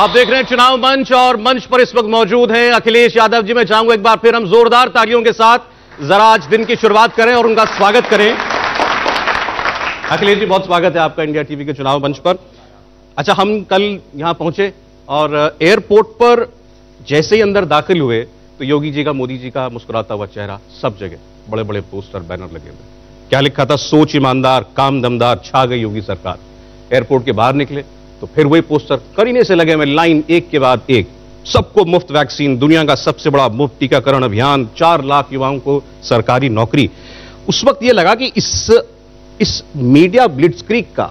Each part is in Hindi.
आप देख रहे हैं चुनाव मंच और मंच पर इस वक्त मौजूद हैं अखिलेश यादव जी। मैं चाहूंगा एक बार फिर हम जोरदार तालियों के साथ जरा आज दिन की शुरुआत करें और उनका स्वागत करें। अखिलेश जी, बहुत स्वागत है आपका इंडिया टीवी के चुनाव मंच पर। अच्छा, हम कल यहां पहुंचे और एयरपोर्ट पर जैसे ही अंदर दाखिल हुए तो योगी जी का, मोदी जी का मुस्कुराता हुआ चेहरा, सब जगह बड़े बड़े पोस्टर बैनर लगे हुए। क्या लिखा था? सोच ईमानदार, काम दमदार, छा गई योगी सरकार। एयरपोर्ट के बाहर निकले तो फिर वही पोस्टर करीने से लगे हुए, लाइन एक के बाद एक। सबको मुफ्त वैक्सीन, दुनिया का सबसे बड़ा मुफ्त टीकाकरण अभियान, 4 लाख युवाओं को सरकारी नौकरी। उस वक्त यह लगा कि इस मीडिया ब्लिट्जक्रीग का,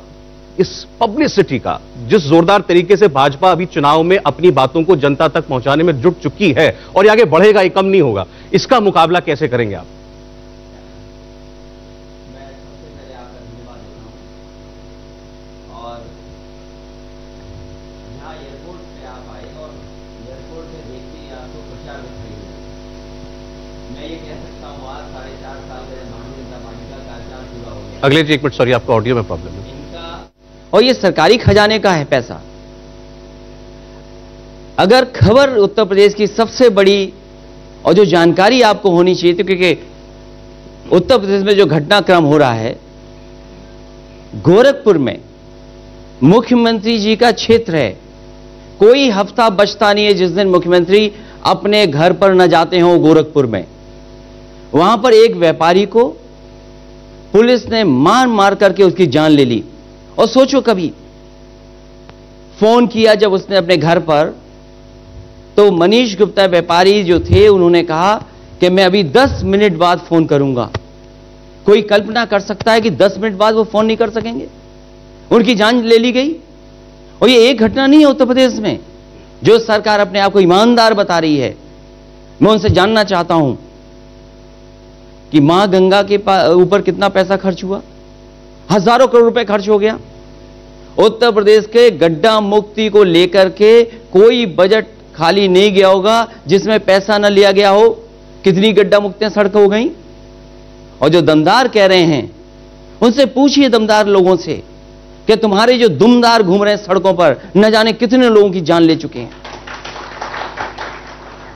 इस पब्लिसिटी का, जिस जोरदार तरीके से भाजपा अभी चुनाव में अपनी बातों को जनता तक पहुंचाने में जुट चुकी है और ये आगे बढ़ेगा, ये कम नहीं होगा, इसका मुकाबला कैसे करेंगे आप? अगले जी एक मिनट, सॉरी आपका ऑडियो में प्रॉब्लम है। और ये सरकारी खजाने का है पैसा। अगर खबर उत्तर प्रदेश की सबसे बड़ी और जो जानकारी आपको होनी चाहिए थी, क्योंकि उत्तर प्रदेश में जो घटनाक्रम हो रहा है, गोरखपुर में मुख्यमंत्री जी का क्षेत्र है। कोई हफ्ता बचता नहीं है जिस दिन मुख्यमंत्री अपने घर पर न जाते हों गोरखपुर में। वहां पर एक व्यापारी को पुलिस ने मार मार करके उसकी जान ले ली। और सोचो, कभी फोन किया जब उसने अपने घर पर, तो मनीष गुप्ता व्यापारी जो थे उन्होंने कहा कि मैं अभी 10 मिनट बाद फोन करूंगा। कोई कल्पना कर सकता है कि 10 मिनट बाद वो फोन नहीं कर सकेंगे? उनकी जान ले ली गई। और ये एक घटना नहीं है उत्तर प्रदेश में। जो सरकार अपने आप को ईमानदार बता रही है, मैं उनसे जानना चाहता हूं कि मां गंगा के ऊपर कितना पैसा खर्च हुआ? हजारों करोड़ रुपए खर्च हो गया। उत्तर प्रदेश के गड्ढा मुक्ति को लेकर के कोई बजट खाली नहीं गया होगा जिसमें पैसा न लिया गया हो। कितनी गड्ढा मुक्तियां सड़क हो गई। और जो दमदार कह रहे हैं, उनसे पूछिए दमदार लोगों से कि तुम्हारे जो दुमदार घूम रहे हैं सड़कों पर, न जाने कितने लोगों की जान ले चुके हैं।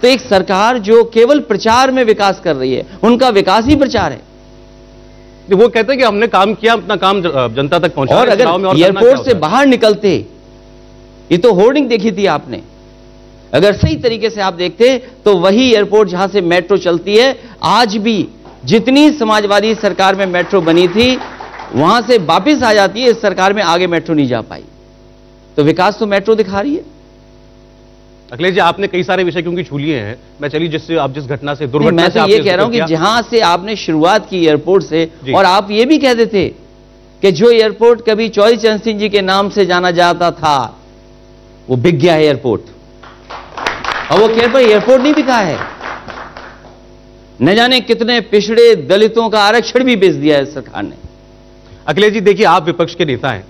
तो एक सरकार जो केवल प्रचार में विकास कर रही है, उनका विकास ही प्रचार है। वो कहते हैं कि हमने काम किया, अपना काम जनता तक पहुंचा। और अगर एयरपोर्ट से बाहर निकलते, ये तो होर्डिंग देखी थी आपने, अगर सही तरीके से आप देखते तो वही एयरपोर्ट जहां से मेट्रो चलती है, आज भी जितनी समाजवादी सरकार में मेट्रो बनी थी वहां से वापस आ जाती है। इस सरकार में आगे मेट्रो नहीं जा पाई। तो विकास तो मेट्रो दिखा रही है। अखिलेश जी, आपने कई सारे विषय क्योंकि छू लिए हैं, मैं चलिए जिस घटना से, दुर्घटना मैं तो ये कह रहा हूं कि जहां से आपने शुरुआत की एयरपोर्ट से, और आप ये भी कहते थे कि जो एयरपोर्ट कभी चौधरी चरण सिंह जी के नाम से जाना जाता था वो बिक गया है एयरपोर्ट। और वो एयरपोर्ट नहीं बिका है, न जाने कितने पिछड़े दलितों का आरक्षण भी बेच दिया है सरकार ने। अखिलेश जी, देखिए, आप विपक्ष के नेता हैं,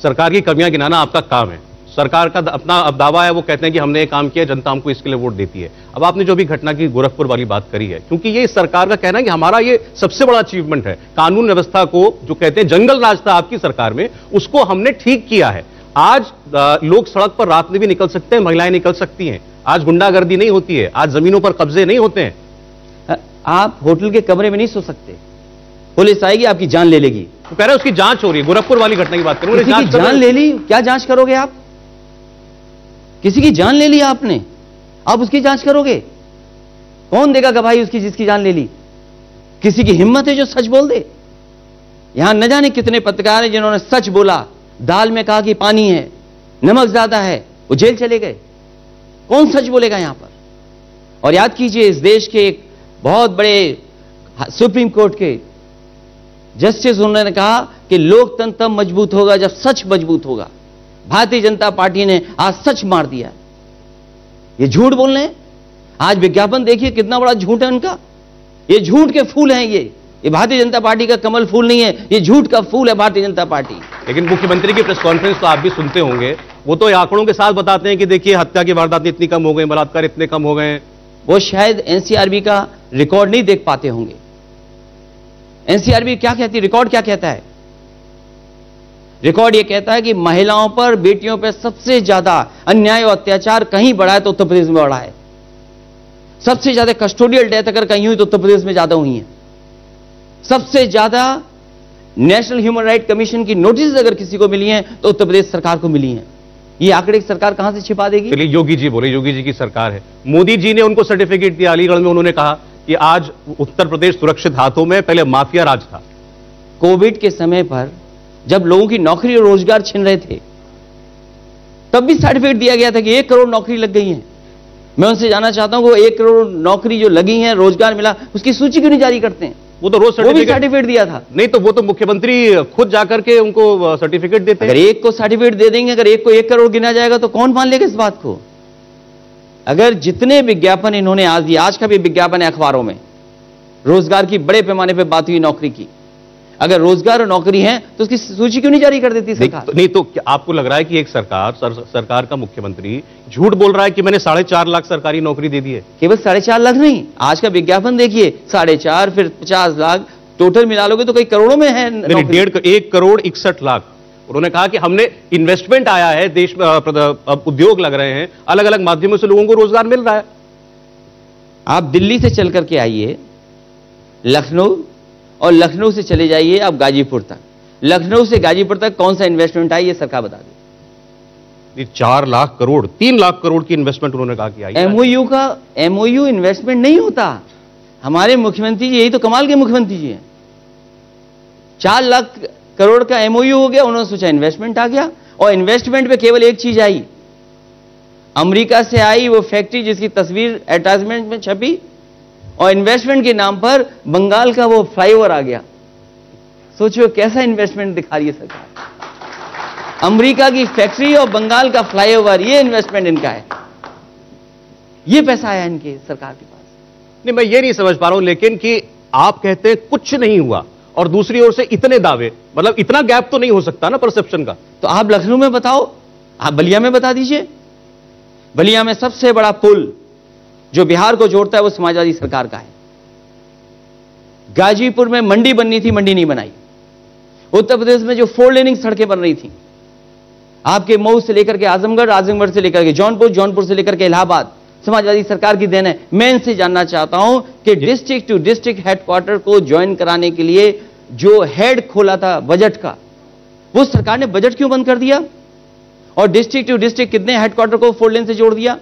सरकार की कमियां गिनाना आपका काम है। सरकार का अपना अब दावा है, वो कहते हैं कि हमने ये काम किया, जनता हमको इसके लिए वोट देती है। अब आपने जो भी घटना की गोरखपुर वाली बात करी है, क्योंकि ये सरकार का कहना है कि हमारा ये सबसे बड़ा अचीवमेंट है, कानून व्यवस्था को जो कहते हैं जंगल राज था आपकी सरकार में, उसको हमने ठीक किया है। आज लोग सड़क पर रात में भी निकल सकते हैं, महिलाएं निकल सकती हैं, आज गुंडागर्दी नहीं होती है, आज जमीनों पर कब्जे नहीं होते हैं। आप होटल के कमरे में नहीं सो सकते, पुलिस आएगी आपकी जान ले लेगी। तो कह रहे हैं उसकी जांच हो रही है। गोरखपुर वाली घटना की बात करूं, जान ले ली, क्या जांच करोगे आप? किसी की जान ले ली आपने, आप उसकी जांच करोगे? कौन देगा गवाही उसकी जिसकी जान ले ली? किसी की हिम्मत है जो सच बोल दे? यहां न जाने कितने पत्रकार हैं जिन्होंने सच बोला, दाल में कहा कि पानी है, नमक ज्यादा है, वो जेल चले गए। कौन सच बोलेगा यहां पर? और याद कीजिए, इस देश के एक बहुत बड़े सुप्रीम कोर्ट के जस्टिस, उन्होंने कहा कि लोकतंत्र तब मजबूत होगा जब सच मजबूत होगा। भारतीय जनता पार्टी ने आज सच मार दिया। ये झूठ बोल रहे हैं। आज विज्ञापन देखिए कितना बड़ा झूठ है उनका। ये झूठ के फूल हैं। ये भारतीय जनता पार्टी का कमल फूल नहीं है, ये झूठ का फूल है भारतीय जनता पार्टी। लेकिन मुख्यमंत्री की प्रेस कॉन्फ्रेंस तो आप भी सुनते होंगे, वो तो आंकड़ों के साथ बताते हैं कि देखिए हत्या की वारदातें इतनी कम हो गई, बलात्कार इतने कम हो गए। वो शायद एनसीआरबी का रिकॉर्ड नहीं देख पाते होंगे। एनसीआरबी क्या कहती है, रिकॉर्ड क्या कहता है? रिकॉर्ड यह कहता है कि महिलाओं पर, बेटियों पर सबसे ज्यादा अन्याय और अत्याचार कहीं बढ़ा है तो उत्तर प्रदेश में बढ़ा है। सबसे ज्यादा कस्टोडियल डेथ अगर कहीं हुई तो उत्तर प्रदेश में ज्यादा हुई है। सबसे ज्यादा नेशनल ह्यूमन राइट कमीशन की नोटिस अगर किसी को मिली हैं तो उत्तर प्रदेश सरकार को मिली हैं। ये आंकड़े सरकार कहां से छिपा देगी? चलिए, योगी जी बोले, योगी जी की सरकार है। मोदी जी ने उनको सर्टिफिकेट दिया अलीगढ़ में, उन्होंने कहा कि आज उत्तर प्रदेश सुरक्षित हाथों में, पहले माफिया राज था। कोविड के समय पर जब लोगों की नौकरी और रोजगार छिन रहे थे तब भी सर्टिफिकेट दिया गया था कि 1 करोड़ नौकरी लग गई है। मैं उनसे जानना चाहता हूं वो 1 करोड़ नौकरी जो लगी है, रोजगार मिला, उसकी सूची क्यों नहीं जारी करते हैं? वो तो रोज सर्टिफिकेट दिया था। नहीं तो वो तो मुख्यमंत्री खुद जाकर के उनको सर्टिफिकेट देते हैं। अगर एक को सर्टिफिकेट दे देंगे, अगर एक को 1 करोड़ गिना जाएगा तो कौन मान लेगा इस बात को? अगर जितने विज्ञापन इन्होंने आज दिया, आज का भी विज्ञापन है अखबारों में, रोजगार की बड़े पैमाने पर बात हुई, नौकरी की, अगर रोजगार और नौकरी है तो उसकी सूची क्यों नहीं जारी कर देती सरकार? नहीं तो आपको लग रहा है कि एक सरकार का मुख्यमंत्री झूठ बोल रहा है कि मैंने 4.5 लाख सरकारी नौकरी दे दी है? केवल 4.5 लाख नहीं, आज का विज्ञापन देखिए, 4.5 फिर 50 लाख, टोटल मिला लोगे तो कई करोड़ों में है। 1 करोड़ 61 लाख। उन्होंने कहा कि हमने इन्वेस्टमेंट आया है देश में, उद्योग लग रहे हैं, अलग अलग माध्यमों से लोगों को रोजगार मिल रहा है। आप दिल्ली से चल करके आइए लखनऊ, और लखनऊ से चले जाइए आप गाजीपुर तक, लखनऊ से गाजीपुर तक कौन सा इन्वेस्टमेंट आई ये सरकार बता दे। 4 लाख करोड़, 3 लाख करोड़ की इन्वेस्टमेंट उन्होंने कहा कि आई। एमओयू इन्वेस्टमेंट नहीं होता। हमारे मुख्यमंत्री जी, यही तो कमाल के मुख्यमंत्री जी हैं। 4 लाख करोड़ का एमओयू हो गया, उन्होंने सोचा इन्वेस्टमेंट आ गया, और इन्वेस्टमेंट पे केवल एक चीज आई, अमेरिका से आई वो फैक्ट्री जिसकी तस्वीर एडवर्टाइजमेंट में छपी, और इन्वेस्टमेंट के नाम पर बंगाल का वो फ्लाईओवर आ गया। सोचिए कैसा इन्वेस्टमेंट दिखा रही है सरकार। अमेरिका की फैक्ट्री और बंगाल का फ्लाईओवर, ये इन्वेस्टमेंट इनका है, ये पैसा आया इनके सरकार के पास। नहीं, मैं ये नहीं समझ पा रहा हूं लेकिन कि आप कहते हैं कुछ नहीं हुआ और दूसरी ओर से इतने दावे, मतलब इतना गैप तो नहीं हो सकता ना परसेप्शन का। तो आप लखनऊ में बताओ, आप बलिया में बता दीजिए। बलिया में सबसे बड़ा पुल जो बिहार को जोड़ता है वो समाजवादी सरकार का है। गाजीपुर में मंडी बननी थी, मंडी नहीं बनाई। उत्तर प्रदेश में जो 4 लेनिंग सड़कें बन रही थी, आपके मऊ से लेकर के आजमगढ़, आजमगढ़ से लेकर के जौनपुर, जौनपुर से लेकर के इलाहाबाद, समाजवादी सरकार की देन है। मैं इनसे जानना चाहता हूं कि डिस्ट्रिक्ट टू डिस्ट्रिक्ट हेडक्वार्टर को ज्वाइन कराने के लिए जो हेड खोला था बजट का, वो सरकार ने बजट क्यों बंद कर दिया? और डिस्ट्रिक्ट टू डिस्ट्रिक्ट कितने हेडक्वार्टर को 4 लेन से जोड़ दिया?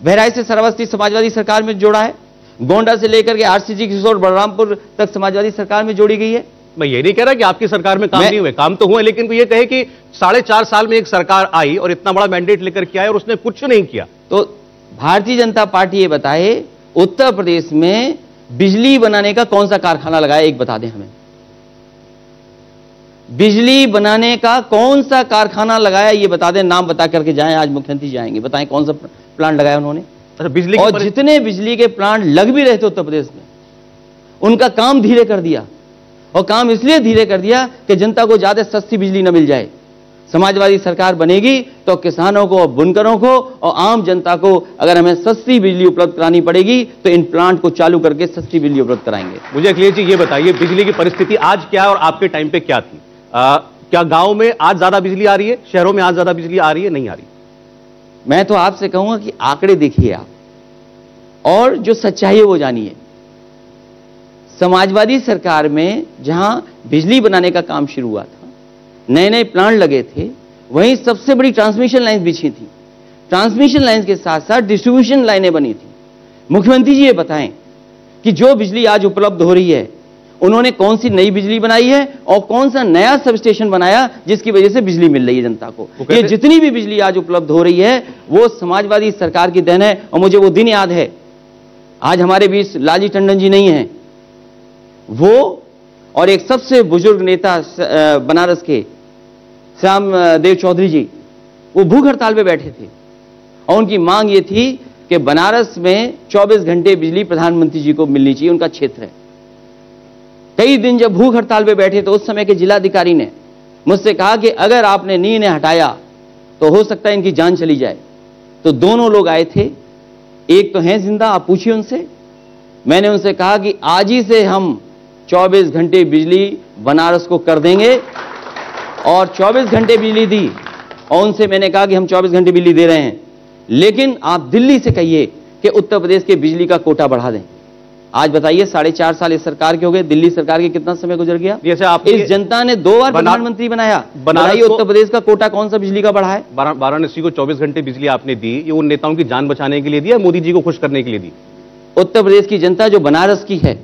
बहराइच से श्रावस्ती समाजवादी सरकार में जोड़ा है, गोंडा से लेकर के आरसीजी किशोर बलरामपुर तक समाजवादी सरकार में जोड़ी गई है। मैं ये नहीं कह रहा कि आपकी सरकार में काम नहीं हुए, काम तो हुए, लेकिन ये कहे कि 4.5 साल में एक सरकार आई और इतना बड़ा मैंडेट लेकर के आए और उसने कुछ नहीं किया। तो भारतीय जनता पार्टी ये बताए उत्तर प्रदेश में बिजली बनाने का कौन सा कारखाना लगाया, एक बता दें हमें। बिजली बनाने का कौन सा कारखाना लगाया ये बता दें, नाम बता करके जाएं, आज मुख्यमंत्री जाएंगे, बताएं कौन सा प्लांट लगाया उन्होंने। बिजली और जितने बिजली के प्लांट लग भी रहे थे उत्तर प्रदेश में, उनका काम धीरे कर दिया, और काम इसलिए धीरे कर दिया कि जनता को ज्यादा सस्ती बिजली न मिल जाए। समाजवादी सरकार बनेगी तो किसानों को, बुनकरों को और आम जनता को अगर हमें सस्ती बिजली उपलब्ध करानी पड़ेगी तो इन प्लांट को चालू करके सस्ती बिजली उपलब्ध कराएंगे। मुझे अखिलेश जी ये बताइए, बिजली की परिस्थिति आज क्या है और आपके टाइम पे क्या थी? क्या गांव में आज ज्यादा बिजली आ रही है, शहरों में आज ज्यादा बिजली आ रही है, नहीं आ रही? मैं तो आपसे कहूंगा कि आंकड़े देखिए आप, और जो सच्चाई है वो जानिए। समाजवादी सरकार में जहां बिजली बनाने का काम शुरू हुआ था, नए नए प्लांट लगे थे, वहीं सबसे बड़ी ट्रांसमिशन लाइन बिछी थी। ट्रांसमिशन लाइन के साथ साथ डिस्ट्रीब्यूशन लाइनें बनी थी। मुख्यमंत्री जी ये बताएं कि जो बिजली आज उपलब्ध हो रही है, उन्होंने कौन सी नई बिजली बनाई है और कौन सा नया सब स्टेशन बनाया जिसकी वजह से बिजली मिल रही है जनता को। ये जितनी भी बिजली आज उपलब्ध हो रही है वो समाजवादी सरकार की देन है। और मुझे वो दिन याद है, आज हमारे बीच लालजी टंडन जी नहीं हैं, वो और एक सबसे बुजुर्ग नेता बनारस के श्याम देव चौधरी जी, वो भूख हड़ताल पे बैठे थे और उनकी मांग ये थी कि बनारस में 24 घंटे बिजली प्रधानमंत्री जी को मिलनी चाहिए, उनका क्षेत्र है। कई दिन जब भूख हड़ताल पे बैठे तो उस समय के जिलाधिकारी ने मुझसे कहा कि अगर आपने नी ने हटाया तो हो सकता है इनकी जान चली जाए। तो दोनों लोग आए थे, एक तो हैं जिंदा, आप पूछिए उनसे। मैंने उनसे कहा कि आज ही से हम 24 घंटे बिजली बनारस को कर देंगे और 24 घंटे बिजली दी, और उनसे मैंने कहा कि हम 24 घंटे बिजली दे रहे हैं, लेकिन आप दिल्ली से कहिए कि उत्तर प्रदेश के बिजली का कोटा बढ़ा दें। आज बताइए 4.5 साल इस सरकार के हो गए, दिल्ली सरकार के कितना समय गुजर गया? जैसे आप इस जनता ने 2 बार प्रधानमंत्री बनाया, बताइए उत्तर प्रदेश का कोटा कौन सा बिजली का बढ़ा है? वाराणसी को 24 घंटे बिजली आपने दी, ये उन नेताओं की जान बचाने के लिए दी या मोदी जी को खुश करने के लिए दी? उत्तर प्रदेश की जनता जो बनारस की है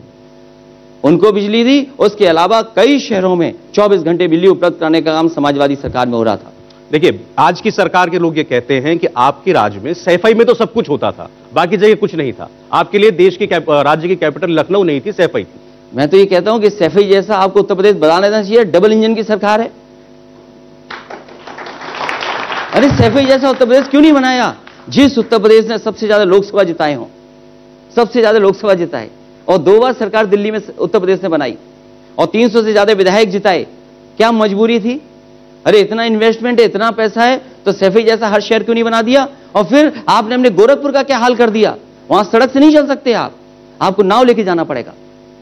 उनको बिजली दी, उसके अलावा कई शहरों में 24 घंटे बिजली उपलब्ध कराने का काम समाजवादी सरकार में हो रहा था। देखिए, आज की सरकार के लोग ये कहते हैं कि आपके राज्य में सैफई में तो सब कुछ होता था, बाकी जगह कुछ नहीं था। आपके लिए देश की राज्य की कैपिटल लखनऊ नहीं थी, सैफई थी। मैं तो ये कहता हूं कि सैफई जैसा आपको उत्तर प्रदेश बना लेना चाहिए। डबल इंजन की सरकार है। अरे सैफई जैसा उत्तर प्रदेश क्यों नहीं बनाया? जिस उत्तर प्रदेश ने सबसे ज्यादा लोकसभा जिताए हों, सबसे ज्यादा लोकसभा जिताए, और 2 बार सरकार दिल्ली में उत्तर प्रदेश ने बनाई, और 300 से ज्यादा विधायक जिताए, क्या मजबूरी थी? अरे इतना इन्वेस्टमेंट है, इतना पैसा है, तो सैफई जैसा हर शहर क्यों नहीं बना दिया? और फिर आपने अपने गोरखपुर का क्या हाल कर दिया? वहां सड़क से नहीं चल सकते आप, आपको नाव लेके जाना पड़ेगा।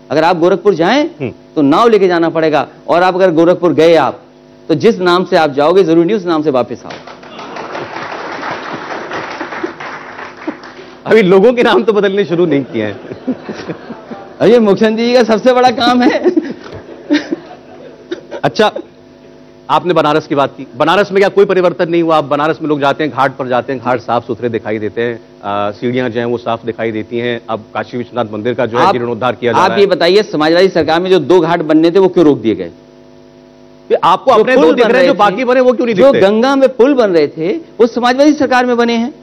अगर आप गोरखपुर जाएं तो नाव लेके जाना पड़ेगा, और आप अगर गोरखपुर गए आप, तो जिस नाम से आप जाओगे जरूरी नहीं उस नाम से वापस आओ। अभी लोगों के नाम तो बदलने शुरू नहीं किए हैं। अरे मुख्यमंत्री जी का सबसे बड़ा काम है। अच्छा, आपने बनारस की बात की। बनारस में क्या कोई परिवर्तन नहीं हुआ? आप बनारस में लोग जाते हैं, घाट पर जाते हैं, घाट साफ सुथरे दिखाई देते हैं, सीढ़ियां जो हैं वो साफ दिखाई देती हैं। अब काशी विश्वनाथ मंदिर का जो है जीर्णोद्धार किया जा रहा है। आप ये बताइए, समाजवादी सरकार में जो 2 घाट बनने थे वो क्यों रोक दिए गए? आपको अपने 2 दिख रहे हैं, जो बाकी बने वो क्यों नहीं दिखते? जो गंगा में पुल बन रहे थे वो समाजवादी सरकार में बने हैं।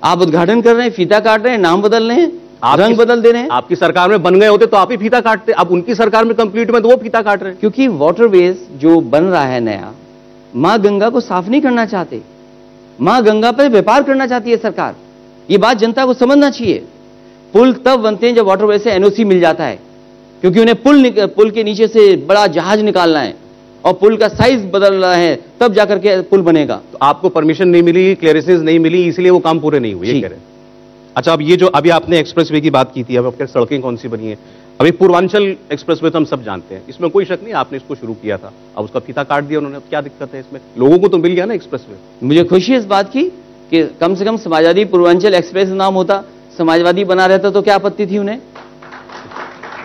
आप उद्घाटन कर रहे हैं, फीता काट रहे हैं, नाम बदल रहे हैं, रंग बदल दे रहे हैं। आपकी सरकार में बन गए होते तो आप ही फीता काटते। अब उनकी सरकार में कंप्लीट में तो वो फीता काट रहे हैं। क्योंकि वाटरवेज जो बन रहा है नया, मां गंगा को साफ नहीं करना चाहते, मां गंगा पर व्यापार करना चाहती है सरकार। ये बात जनता को समझना चाहिए। पुल तब बनते हैं जब वाटरवेज से एनओसी मिल जाता है, क्योंकि उन्हें पुल के नीचे से बड़ा जहाज निकालना है और पुल का साइज बदल रहा है, तब जाकर के पुल बनेगा। तो आपको परमिशन नहीं मिली, क्लियरेंसेस नहीं मिली, इसलिए वो काम पूरे नहीं हुए, ये कह रहे हैं। अच्छा, अब ये जो अभी आपने एक्सप्रेसवे की बात की थी, अब आपके सड़कें कौन सी बनी है? अभी पूर्वांचल एक्सप्रेसवे तो हम सब जानते हैं, इसमें कोई शक नहीं, आपने इसको शुरू किया था, अब उसका फीता काट दिया उन्होंने। क्या दिक्कत है इसमें? लोगों को तो मिल गया ना एक्सप्रेसवे। मुझे खुशी है इस बात की कि कम से कम समाजवादी पूर्वांचल एक्सप्रेस नाम होता, समाजवादी बना रहता तो क्या आपत्ति थी उन्हें?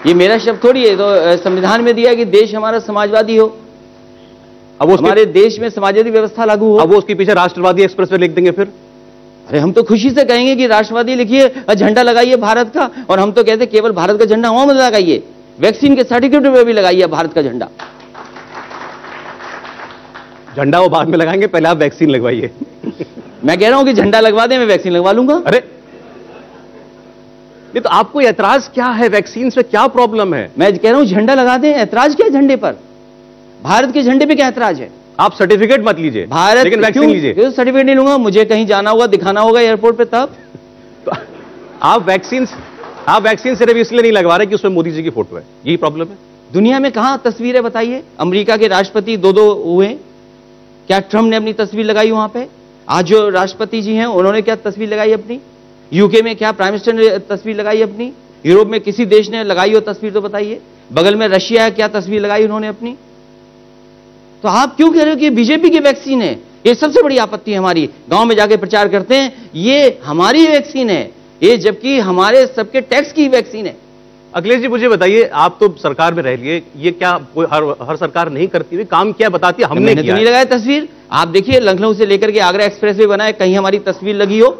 ये मेरा शब्द थोड़ी है, तो संविधान में दिया कि देश हमारा समाजवादी हो, अब हमारे देश में समाजवादी व्यवस्था लागू हो। अब वो उसके पीछे राष्ट्रवादी एक्सप्रेसवे लिख देंगे फिर? अरे हम तो खुशी से कहेंगे कि राष्ट्रवादी लिखिए, झंडा लगाइए भारत का, और हम तो कहते केवल भारत का झंडा वहां मत लगाइए, वैक्सीन के सर्टिफिकेट में भी लगाइए भारत का झंडा। झंडा वो बाद में लगाएंगे, पहले आप वैक्सीन लगवाइए। मैं कह रहा हूं कि झंडा लगवा दें, मैं वैक्सीन लगवा लूंगा। अरे नहीं, तो आपको ऐतराज क्या है? वैक्सीन से क्या प्रॉब्लम है? मैं कह रहा हूं झंडा लगा दें, ऐतराज क्या है झंडे पर? भारत के झंडे पे क्या ऐतराज है? आप सर्टिफिकेट मत लीजिए भारत, लेकिन वैक्सीन लीजिए। क्यों सर्टिफिकेट नहीं लूंगा? मुझे कहीं जाना होगा, दिखाना होगा एयरपोर्ट पे, तब तो आप वैक्सीन सिर्फ इसलिए नहीं लगवा रहे कि उसमें मोदी जी की फोटो है, यही प्रॉब्लम है। दुनिया में कहां तस्वीर है बताइए? अमेरिका के राष्ट्रपति 2 हुए, क्या ट्रंप ने अपनी तस्वीर लगाई वहां पे? आज जो राष्ट्रपति जी हैं उन्होंने क्या तस्वीर लगाई अपनी? यूके में क्या प्राइम मिनिस्टर ने तस्वीर लगाई अपनी? यूरोप में किसी देश ने लगाई हो तस्वीर तो बताइए? बगल में रशिया है, क्या तस्वीर लगाई उन्होंने अपनी? तो आप क्यों कह रहे हो कि बीजेपी की वैक्सीन है? ये सबसे बड़ी आपत्ति है हमारी। गांव में जाके प्रचार करते हैं ये हमारी वैक्सीन है, ये जबकि हमारे सबके टैक्स की वैक्सीन है। अखिलेश जी मुझे बताइए, आप तो सरकार में रह लिए, ये क्या कोई हर सरकार नहीं करती हुई काम क्या बताती है? हमने तो नहीं लगाया तस्वीर। आप देखिए लखनऊ से लेकर के आगरा एक्सप्रेसवे बना है, कहीं हमारी तस्वीर लगी हो,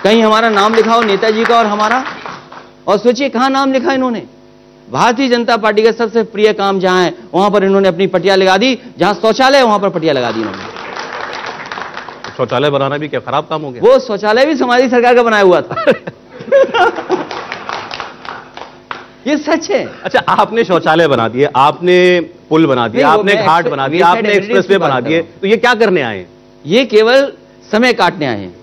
कहीं हमारा नाम लिखा हो, नेताजी का और हमारा। और सोचिए कहां नाम लिखा इन्होंने? भारतीय जनता पार्टी का सबसे प्रिय काम जहां है वहां पर इन्होंने अपनी पटिया लगा दी, जहां शौचालय वहां पर पटिया लगा दी इन्होंने। शौचालय बनाना भी क्या खराब काम हो गया? वो शौचालय भी समाजवादी सरकार का बनाया हुआ था। ये सच है। अच्छा, आपने शौचालय बना दिए, आपने पुल बना दिया, आपने घाट बना दिया, आपने एक्सप्रेसवे बना दिए, तो ये क्या करने आए? ये केवल समय काटने आए हैं,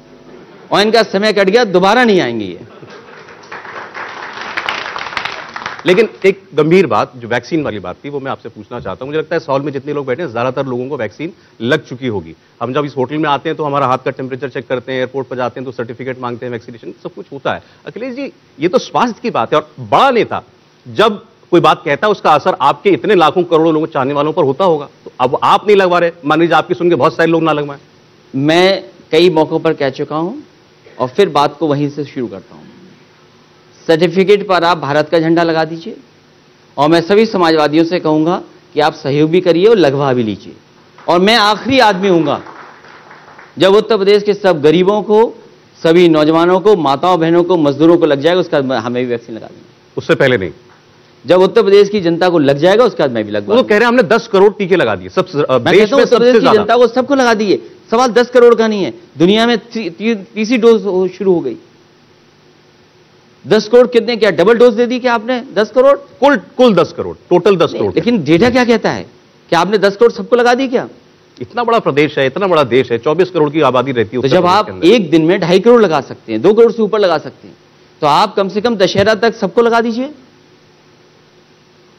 और इनका समय कट गया, दोबारा नहीं आएंगे ये। लेकिन एक गंभीर बात, जो वैक्सीन वाली बात थी, वो मैं आपसे पूछना चाहता हूं। मुझे लगता है इस हॉल में जितने लोग बैठे हैं, ज्यादातर लोगों को वैक्सीन लग चुकी होगी। हम जब इस होटल में आते हैं तो हमारा हाथ का टेम्परेचर चेक करते हैं, एयरपोर्ट पर जाते हैं तो सर्टिफिकेट मांगते हैं, वैक्सीनेशन सब कुछ होता है। अखिलेश जी, ये तो स्वास्थ्य की बात है, और बड़ा नेता जब कोई बात कहता है उसका असर आपके इतने लाखों करोड़ों लोगों चाहने वालों पर होता होगा, तो अब आप नहीं लगवा रहे, मान लीजिए आपकी सुन के बहुत सारे लोग ना लगवाएं। मैं कई मौकों पर कह चुका हूं और फिर बात को वहीं से शुरू करता हूं। सर्टिफिकेट पर आप भारत का झंडा लगा दीजिए और मैं सभी समाजवादियों से कहूंगा कि आप सहयोग भी करिए और लगवा भी लीजिए। और मैं आखिरी आदमी हूंगा जब उत्तर प्रदेश के सब गरीबों को, सभी नौजवानों को, माताओं बहनों को, मजदूरों को लग जाएगा, उसका हमें भी वैक्सीन लगा देंगे। उससे पहले नहीं, जब उत्तर प्रदेश की जनता को लग जाएगा उसके बाद मैं भी लगवा वो कह रहे हैं हमने 10 करोड़ टीके लगा दिए, सब मैं कहता हूं उत्तर प्रदेश की जनता को सबको लगा दिए। सवाल 10 करोड़ का नहीं है, दुनिया में तीसरी डोज शुरू हो गई। 10 करोड़ कितने, क्या डबल डोज दे दी क्या आपने? 10 करोड़ कुल 10 करोड़, टोटल 10 करोड़। लेकिन डेटा क्या कहता है कि आपने 10 करोड़ सबको लगा दी क्या? इतना बड़ा प्रदेश है, इतना बड़ा देश है, 24 करोड़ की आबादी रहती है। तो जब आप एक दिन में 2.5 करोड़ लगा सकते हैं, 2 करोड़ से ऊपर लगा सकते हैं, तो आप कम से कम दशहरा तक सबको लगा दीजिए।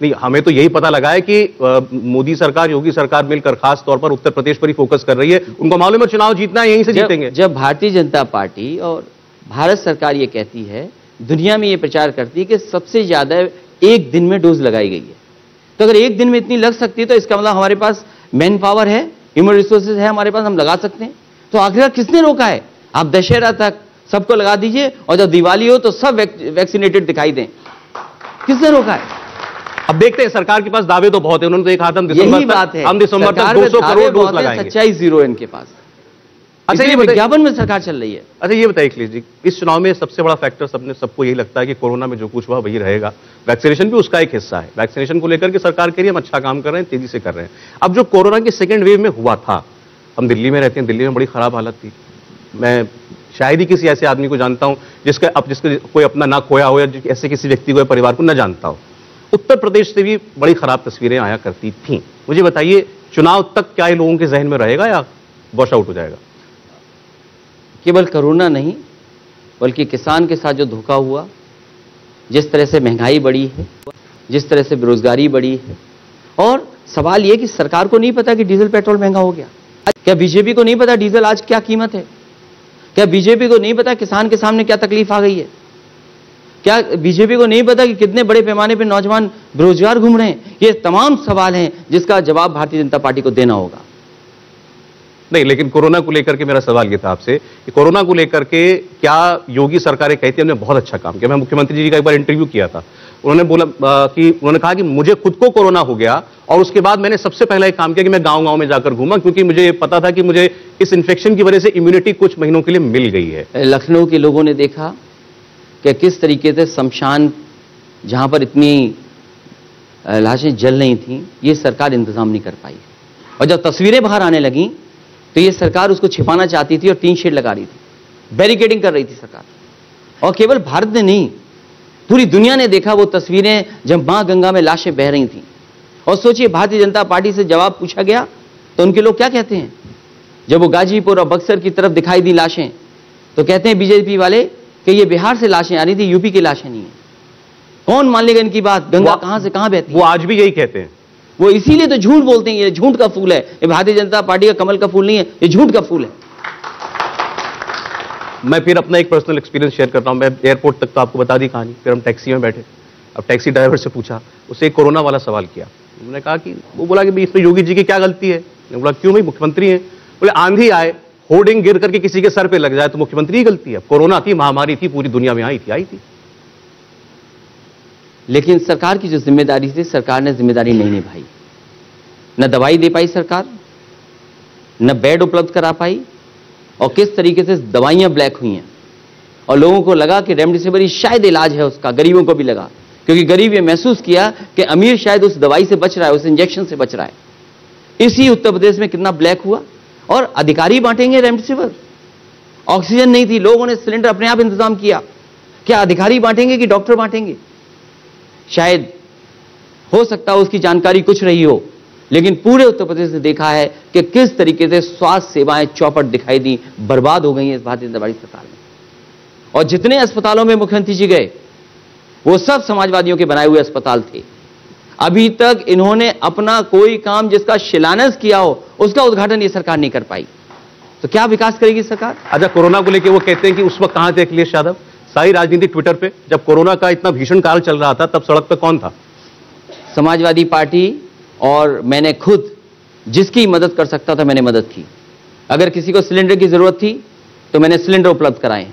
नहीं, हमें तो यही पता लगा है कि मोदी सरकार, योगी सरकार मिलकर खास तौर पर उत्तर प्रदेश पर ही फोकस कर रही है। उनको मालूम है चुनाव जीतना है, यहीं से जीतेंगे। जब भारतीय जनता पार्टी और भारत सरकार ये कहती है, दुनिया में ये प्रचार करती है कि सबसे ज्यादा एक दिन में डोज लगाई गई है, तो अगर एक दिन में इतनी लग सकती है तो इसका मतलब हमारे पास मैन पावर है, ह्यूमन रिसोर्सेज है हमारे पास, हम लगा सकते हैं। तो आखिर किसने रोका है? आप दशहरा तक सबको लगा दीजिए और जब दिवाली हो तो सब वैक्सीनेटेड दिखाई दें। किसने रोका है? अब देखते हैं, सरकार के पास दावे तो बहुत है। उन्होंने तो एक हाथ हम दिसंबर तक 200 करोड़ डोज लगाएंगे। सच्चाई जीरो है इनके पास। अच्छा, ये विज्ञापन में सरकार चल रही है। अच्छा, ये बताइए अखिलेश जी, इस चुनाव में सबसे बड़ा फैक्टर सबको यही लगता है कि कोरोना में जो कुछ हुआ वही रहेगा, वैक्सीनेशन भी उसका एक हिस्सा है। वैक्सीनेशन को लेकर के सरकार कह रही है हम अच्छा काम कर रहे हैं, तेजी से कर रहे हैं। अब जो कोरोना की सेकेंड वेव में हुआ था, हम दिल्ली में रहते हैं, दिल्ली में बड़ी खराब हालत थी। मैं शायद ही किसी ऐसे आदमी को जानता हूं जिसका कोई अपना ना खोया हो या ऐसे किसी व्यक्ति को या परिवार को न जानता हो। उत्तर प्रदेश से भी बड़ी खराब तस्वीरें आया करती थीं। मुझे बताइए, चुनाव तक क्या ये लोगों के जहन में रहेगा या वॉश आउट हो जाएगा? केवल कोरोना नहीं, बल्कि किसान के साथ जो धोखा हुआ, जिस तरह से महंगाई बढ़ी है, जिस तरह से बेरोजगारी बढ़ी है, और सवाल यह कि सरकार को नहीं पता कि डीजल पेट्रोल महंगा हो गया। क्या बीजेपी को नहीं पता डीजल आज क्या कीमत है? क्या बीजेपी को नहीं पता किसान के सामने क्या तकलीफ आ गई है? क्या बीजेपी को नहीं पता कि कितने बड़े पैमाने पर नौजवान बेरोजगार घूम रहे हैं? ये तमाम सवाल हैं जिसका जवाब भारतीय जनता पार्टी को देना होगा। नहीं, लेकिन कोरोना को लेकर के मेरा सवाल ये था आपसे कि कोरोना को लेकर के क्या योगी सरकारें कहती है हमने बहुत अच्छा काम किया। मैं मुख्यमंत्री जी का एक बार इंटरव्यू किया था, उन्होंने कहा कि मुझे खुद को कोरोना हो गया और उसके बाद मैंने सबसे पहला एक काम किया कि मैं गांव-गांव में जाकर घूमा, क्योंकि मुझे पता था कि मुझे इस इन्फेक्शन की वजह से इम्यूनिटी कुछ महीनों के लिए मिल गई है। लखनऊ के लोगों ने देखा कि किस तरीके से शमशान, जहां पर इतनी लाशें जल रही थी, ये सरकार इंतजाम नहीं कर पाई। और जब तस्वीरें बाहर आने लगी तो ये सरकार उसको छिपाना चाहती थी और 3 शेड लगा रही थी, बैरिकेडिंग कर रही थी सरकार। और केवल भारत ने नहीं, पूरी दुनिया ने देखा वो तस्वीरें जब मां गंगा में लाशें बह रही थी। और सोचिए, भारतीय जनता पार्टी से जवाब पूछा गया तो उनके लोग क्या कहते हैं? जब वो गाजीपुर और बक्सर की तरफ दिखाई दी लाशें, तो कहते हैं बीजेपी वाले कि ये बिहार से लाशें आ रही थी, यूपी की लाशें नहीं है। कौन मान लेगा इनकी बात? गंगा कहां से कहां बहती है? वो आज भी यही कहते हैं। वो इसीलिए तो झूठ बोलते हैं, ये झूठ का फूल है, ये भारतीय जनता पार्टी का कमल का फूल नहीं है, ये झूठ का फूल है। मैं फिर अपना एक पर्सनल एक्सपीरियंस शेयर कर रहा हूं। मैं एयरपोर्ट तक तो आपको बता दी कहानी। फिर हम टैक्सी में बैठे, अब टैक्सी ड्राइवर से पूछा, उससे एक कोरोना वाला सवाल किया। उन्होंने कहा कि वो बोला कि इसमें योगी जी की क्या गलती है? मैंने बोला क्यों भाई, मुख्यमंत्री हैं। बोले आंधी आए, होर्डिंग गिर करके किसी के सर पे लग जाए तो मुख्यमंत्री की गलती है? कोरोना थी, महामारी थी, पूरी दुनिया में आई थी। लेकिन सरकार की जो जिम्मेदारी थी, सरकार ने जिम्मेदारी नहीं निभाई। न दवाई दे पाई सरकार, न बेड उपलब्ध करा पाई, और किस तरीके से दवाइयां ब्लैक हुई हैं। और लोगों को लगा कि रेमडेसिविर ही शायद इलाज है उसका, गरीबों को भी लगा, क्योंकि गरीब ये महसूस किया कि अमीर शायद उस दवाई से बच रहा है, उस इंजेक्शन से बच रहा है। इसी उत्तर प्रदेश में कितना ब्लैक हुआ। और अधिकारी बांटेंगे रेमडेसिविर, ऑक्सीजन नहीं थी, लोगों ने सिलेंडर अपने आप इंतजाम किया। क्या अधिकारी बांटेंगे कि डॉक्टर बांटेंगे? शायद हो सकता है उसकी जानकारी कुछ रही हो, लेकिन पूरे उत्तर प्रदेश ने देखा है कि किस तरीके से स्वास्थ्य सेवाएं चौपट दिखाई दी, बर्बाद हो गई हैं इस भारतीय जनता पार्टी सरकार में। और जितने अस्पतालों में मुख्यमंत्री जी गए, वो सब समाजवादियों के बनाए हुए अस्पताल थे। अभी तक इन्होंने अपना कोई काम जिसका शिलान्यास किया हो, उसका उद्घाटन ये सरकार नहीं कर पाई। तो क्या विकास करेगी सरकार? अच्छा, कोरोना को लेकर वो कहते हैं कि उस वक्त कहां थे अखिलेश यादव? सारी राजनीति ट्विटर पे, जब कोरोना का इतना भीषण काल चल रहा था तब सड़क पे कौन था? समाजवादी पार्टी और मैंने खुद जिसकी मदद कर सकता था मैंने मदद की। अगर किसी को सिलेंडर की जरूरत थी तो मैंने सिलेंडर उपलब्ध कराए।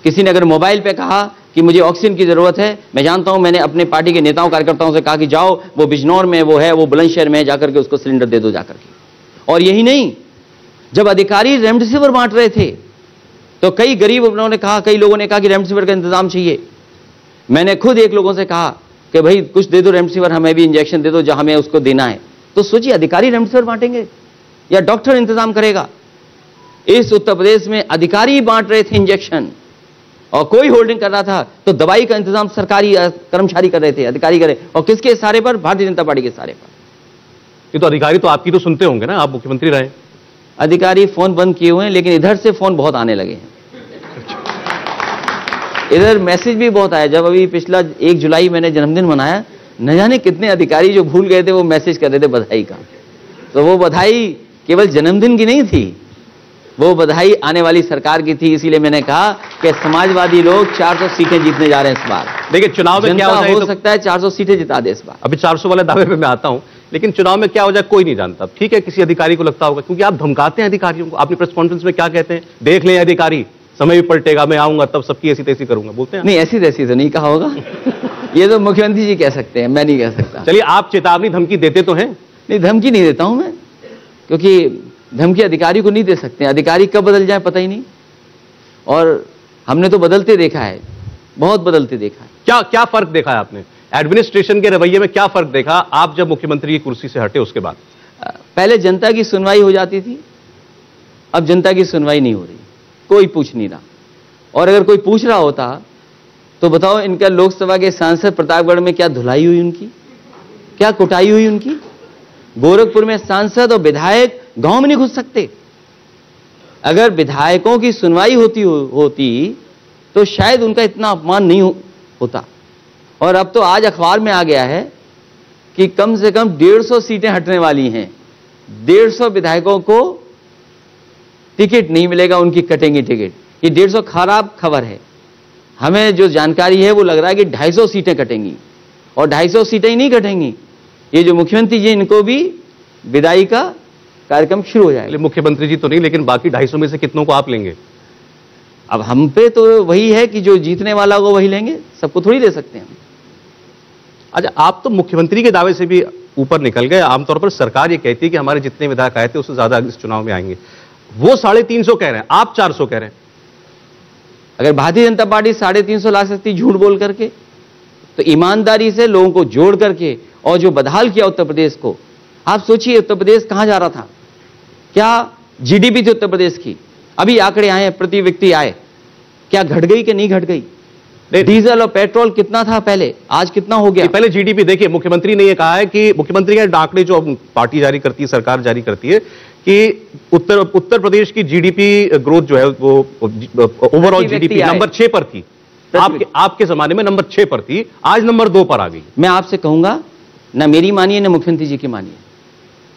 किसी ने अगर मोबाइल पे कहा कि मुझे ऑक्सीजन की जरूरत है, मैं जानता हूं मैंने अपने पार्टी के नेताओं कार्यकर्ताओं से कहा कि जाओ वो बिजनौर में वो है, वो बुलंदशहर में जाकर के उसको सिलेंडर दे दो जाकर के। और यही नहीं, जब अधिकारी रेमडेसिविर बांट रहे थे तो कई गरीब उन्होंने कहा, कई लोगों ने कहा कि रेमडेसिविर का इंतजाम चाहिए। मैंने खुद एक लोगों से कहा कि भाई कुछ दे दो रेमडेसिविर, हमें भी इंजेक्शन दे दो जहां हमें उसको देना है। तो सोचिए, अधिकारी रेमडेसिविर बांटेंगे या डॉक्टर इंतजाम करेगा? इस उत्तर प्रदेश में अधिकारी बांट रहे थे इंजेक्शन और कोई होल्डिंग कर रहा था, तो दवाई का इंतजाम सरकारी कर्मचारी कर रहे थे, अधिकारी करे। और किसके इशारे पर? भारतीय जनता पार्टी के इशारे पर। ये तो अधिकारी तो आपकी तो सुनते होंगे ना, आप मुख्यमंत्री रहे। अधिकारी फोन बंद किए हुए हैं, लेकिन इधर से फोन बहुत आने लगे हैं। इधर मैसेज भी बहुत आया। जब अभी पिछला 1 जुलाई मैंने जन्मदिन मनाया, न जाने कितने अधिकारी जो भूल गए थे वो मैसेज कर रहे थे बधाई का। तो वो बधाई केवल जन्मदिन की नहीं थी, वो बधाई आने वाली सरकार की थी। इसीलिए मैंने कहा कि समाजवादी लोग 400 सीटें जीतने जा रहे हैं इस बार। देखिए, चुनाव में क्या हो सकता है 400 सीटें जिता दे इस बार। अभी 400 वाले दावे पे मैं आता हूं, लेकिन चुनाव में क्या हो जाए कोई नहीं जानता। ठीक है, किसी अधिकारी को लगता होगा, क्योंकि आप धमकाते हैं अधिकारियों को। आपने प्रेस कॉन्फ्रेंस में क्या कहते हैं? देख लें अधिकारी, समय भी पलटेगा, मैं आऊंगा तब सबकी ऐसी तैसी करूंगा, बोलते हैं। नहीं, ऐसी तैसी तो नहीं कहा होगा। ये तो मुख्यमंत्री जी कह सकते हैं, मैं नहीं कह सकता। चलिए, आप चेतावनी धमकी देते तो हैं? नहीं, धमकी नहीं देता हूं मैं, क्योंकि धमकी अधिकारी को नहीं दे सकते। अधिकारी कब बदल जाए पता ही नहीं, और हमने तो बदलते देखा है, बहुत बदलते देखा है। क्या क्या फर्क देखा है आपने एडमिनिस्ट्रेशन के रवैये में? क्या फर्क देखा आप जब मुख्यमंत्री की कुर्सी से हटे उसके बाद? पहले जनता की सुनवाई हो जाती थी, अब जनता की सुनवाई नहीं हो रही, कोई पूछ नहीं रहा। और अगर कोई पूछ रहा होता तो बताओ, इनका लोकसभा के सांसद प्रतापगढ़ में क्या धुलाई हुई उनकी, क्या कुटाई हुई उनकी? गोरखपुर में सांसद और विधायक गांव में नहीं घुस सकते। अगर विधायकों की सुनवाई होती तो शायद उनका इतना अपमान नहीं होता। और अब तो आज अखबार में आ गया है कि कम से कम 150 सीटें हटने वाली हैं। 150 विधायकों को टिकट नहीं मिलेगा, उनकी कटेंगी टिकट। ये 150 खराब खबर है। हमें जो जानकारी है वो लग रहा है कि 250 सीटें कटेंगी, और 250 सीटें ही नहीं कटेंगी, ये जो मुख्यमंत्री जी इनको भी विदाई का कार्यक्रम शुरू हो जाएगा। मुख्यमंत्री जी तो नहीं, लेकिन बाकी 250 में से कितनों को आप लेंगे? अब हम पे तो वही है कि जो जीतने वाला को वही लेंगे, सबको थोड़ी दे सकते हैं। अच्छा, आप तो मुख्यमंत्री के दावे से भी ऊपर निकल गए। आमतौर पर सरकार ये कहती है कि हमारे जितने विधायक आए थे उससे ज्यादा इस चुनाव में आएंगे। वो 350 कह रहे हैं, आप 400 कह रहे हैं। अगर भारतीय जनता पार्टी 350 ला सकती झूठ बोल करके, तो ईमानदारी से लोगों को जोड़ करके और जो बदहाल किया उत्तर प्रदेश को, आप सोचिए उत्तर प्रदेश कहां जा रहा था? क्या जीडीपी थी उत्तर प्रदेश की? अभी आंकड़े आए हैं, प्रति व्यक्ति आए, क्या घट गई कि नहीं घट गई? डीजल और पेट्रोल कितना था पहले, आज कितना हो गया? पहले जीडीपी देखिए, मुख्यमंत्री ने यह कहा है कि मुख्यमंत्री के आंकड़े जो पार्टी जारी करती है, सरकार जारी करती है कि उत्तर प्रदेश की जीडीपी ग्रोथ जो है वो ओवरऑल जीडीपी नंबर 6 पर थी। आपके जमाने में नंबर 6 पर थी, आज नंबर 2 पर आ गई। मैं आपसे कहूंगा, ना मेरी मानिए ना मुख्यमंत्री जी की मानिए,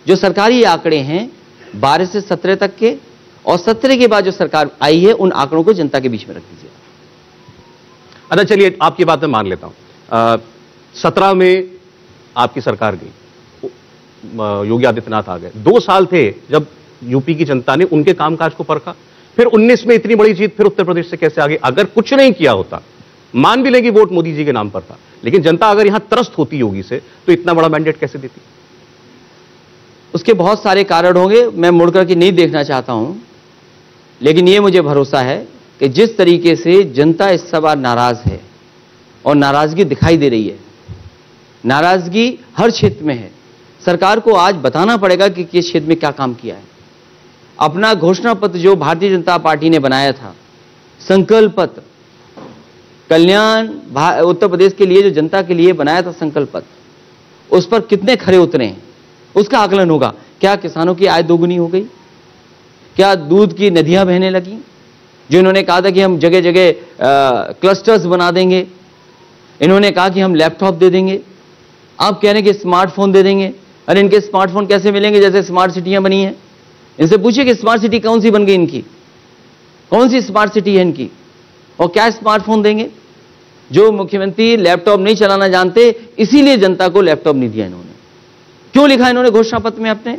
जो सरकारी आंकड़े हैं 12 से 17 तक के, और 17 के बाद जो सरकार आई है, उन आंकड़ों को जनता के बीच में रख दीजिए। अच्छा, चलिए आपकी बात मैं मान लेता हूं। 17 में आपकी सरकार गई, योगी आदित्यनाथ आ गए। 2 साल थे जब यूपी की जनता ने उनके कामकाज को परखा। फिर 19 में इतनी बड़ी जीत फिर उत्तर प्रदेश से कैसे आ गई? अगर कुछ नहीं किया होता, मान भी लेगी वोट मोदी जी के नाम पर था, लेकिन जनता अगर यहां त्रस्त होती योगी से तो इतना बड़ा मैंडेट कैसे देती? उसके बहुत सारे कारण होंगे, मैं मुड़कर के नहीं देखना चाहता हूं, लेकिन यह मुझे भरोसा है कि जिस तरीके से जनता इस बार नाराज है, और नाराजगी दिखाई दे रही है, नाराजगी हर क्षेत्र में है। सरकार को आज बताना पड़ेगा कि किस क्षेत्र में क्या काम किया है। अपना घोषणा पत्र जो भारतीय जनता पार्टी ने बनाया था, संकल्प पत्र, कल्याण उत्तर प्रदेश के लिए जो जनता के लिए बनाया था संकल्प पत्र, उस पर कितने खरे उतरे हैं उसका आकलन होगा। क्या किसानों की आय दोगुनी हो गई? क्या दूध की नदियां बहने लगी? जो इन्होंने कहा था कि हम जगह जगह क्लस्टर्स बना देंगे, इन्होंने कहा कि हम लैपटॉप दे देंगे, आप कह रहे हैं कि स्मार्टफोन दे देंगे। अरे इनके स्मार्टफोन कैसे मिलेंगे जैसे स्मार्ट सिटियां बनी हैं? इनसे पूछिए कि स्मार्ट सिटी कौन सी बन गई इनकी, कौन सी स्मार्ट सिटी है इनकी, और क्या स्मार्टफोन देंगे? जो मुख्यमंत्री लैपटॉप नहीं चलाना जानते, इसीलिए जनता को लैपटॉप नहीं दिया इन्होंने। क्यों लिखा इन्होंने घोषणा पत्र में अपने?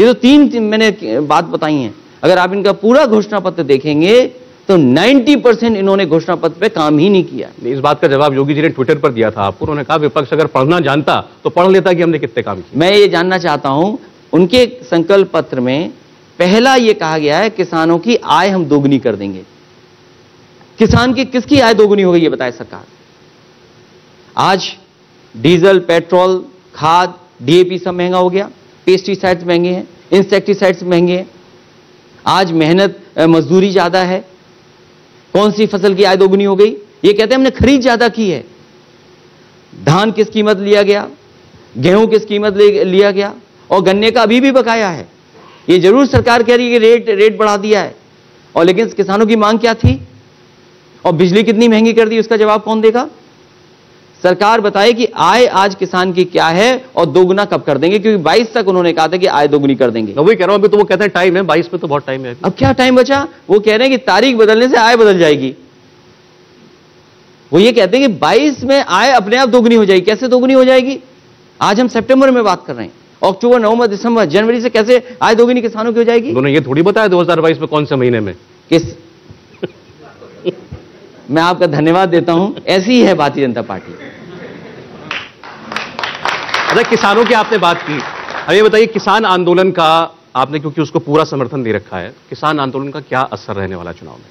ये तो तीन मैंने बात बताई हैं। अगर आप इनका पूरा घोषणा पत्र देखेंगे तो 90% इन्होंने घोषणा पत्र पे काम ही नहीं किया। इस बात का जवाब योगी जी ने ट्विटर पर दिया था आपको। उन्होंने कहा विपक्ष अगर पढ़ना जानता तो पढ़ लेता कि हमने कितने काम किए। मैं ये जानना चाहता हूं, उनके संकल्प पत्र में पहला ये कहा गया है किसानों की आय हम दोगुनी कर देंगे। किसान की किसकी आय दोगुनी हो गई ये बताए सरकार? आज डीजल, पेट्रोल, खाद, डीएपी सब महंगा हो गया, पेस्टिसाइड्स महंगे हैं, इंसेक्टिसाइड्स महंगे हैं, आज मेहनत मजदूरी ज्यादा है। कौन सी फसल की आय दोगुनी हो गई? ये कहते हैं हमने खरीद ज्यादा की है। धान किस कीमत लिया गया, गेहूं किस कीमत लिया गया, और गन्ने का अभी भी बकाया है। ये जरूर सरकार कह रही है कि रेट बढ़ा दिया है, और लेकिन किसानों की मांग क्या थी? और बिजली कितनी महंगी कर दी, उसका जवाब कौन देगा? सरकार बताए कि आय आज किसान की क्या है और दोगुना कब कर देंगे, क्योंकि 22 तक उन्होंने कहा था कि आय दोगुनी कर देंगे। वही कह रहा हूं, अभी तो वो कहते हैं टाइम है, 22 में तो बहुत टाइम है। अब क्या टाइम बचा? वो कह रहे हैं कि तारीख बदलने से आय बदल जाएगी। वो ये कहते हैं कि 22 में आय अपने आप दोगुनी हो जाएगी। कैसे दोगुनी हो जाएगी? आज हम सितंबर में बात कर रहे हैं, अक्टूबर, नवंबर, दिसंबर, जनवरी से कैसे आय दोगुनी किसानों की हो जाएगी? उन्होंने ये थोड़ी बताया 2022 में कौन से महीने में किस मैं आपका धन्यवाद देता हूं, ऐसी ही है भारतीय जनता पार्टी। अच्छा, किसानों की आपने बात की, अब ये बताइए किसान आंदोलन का आपने, क्योंकि उसको पूरा समर्थन दे रखा है, किसान आंदोलन का क्या असर रहने वाला चुनाव में?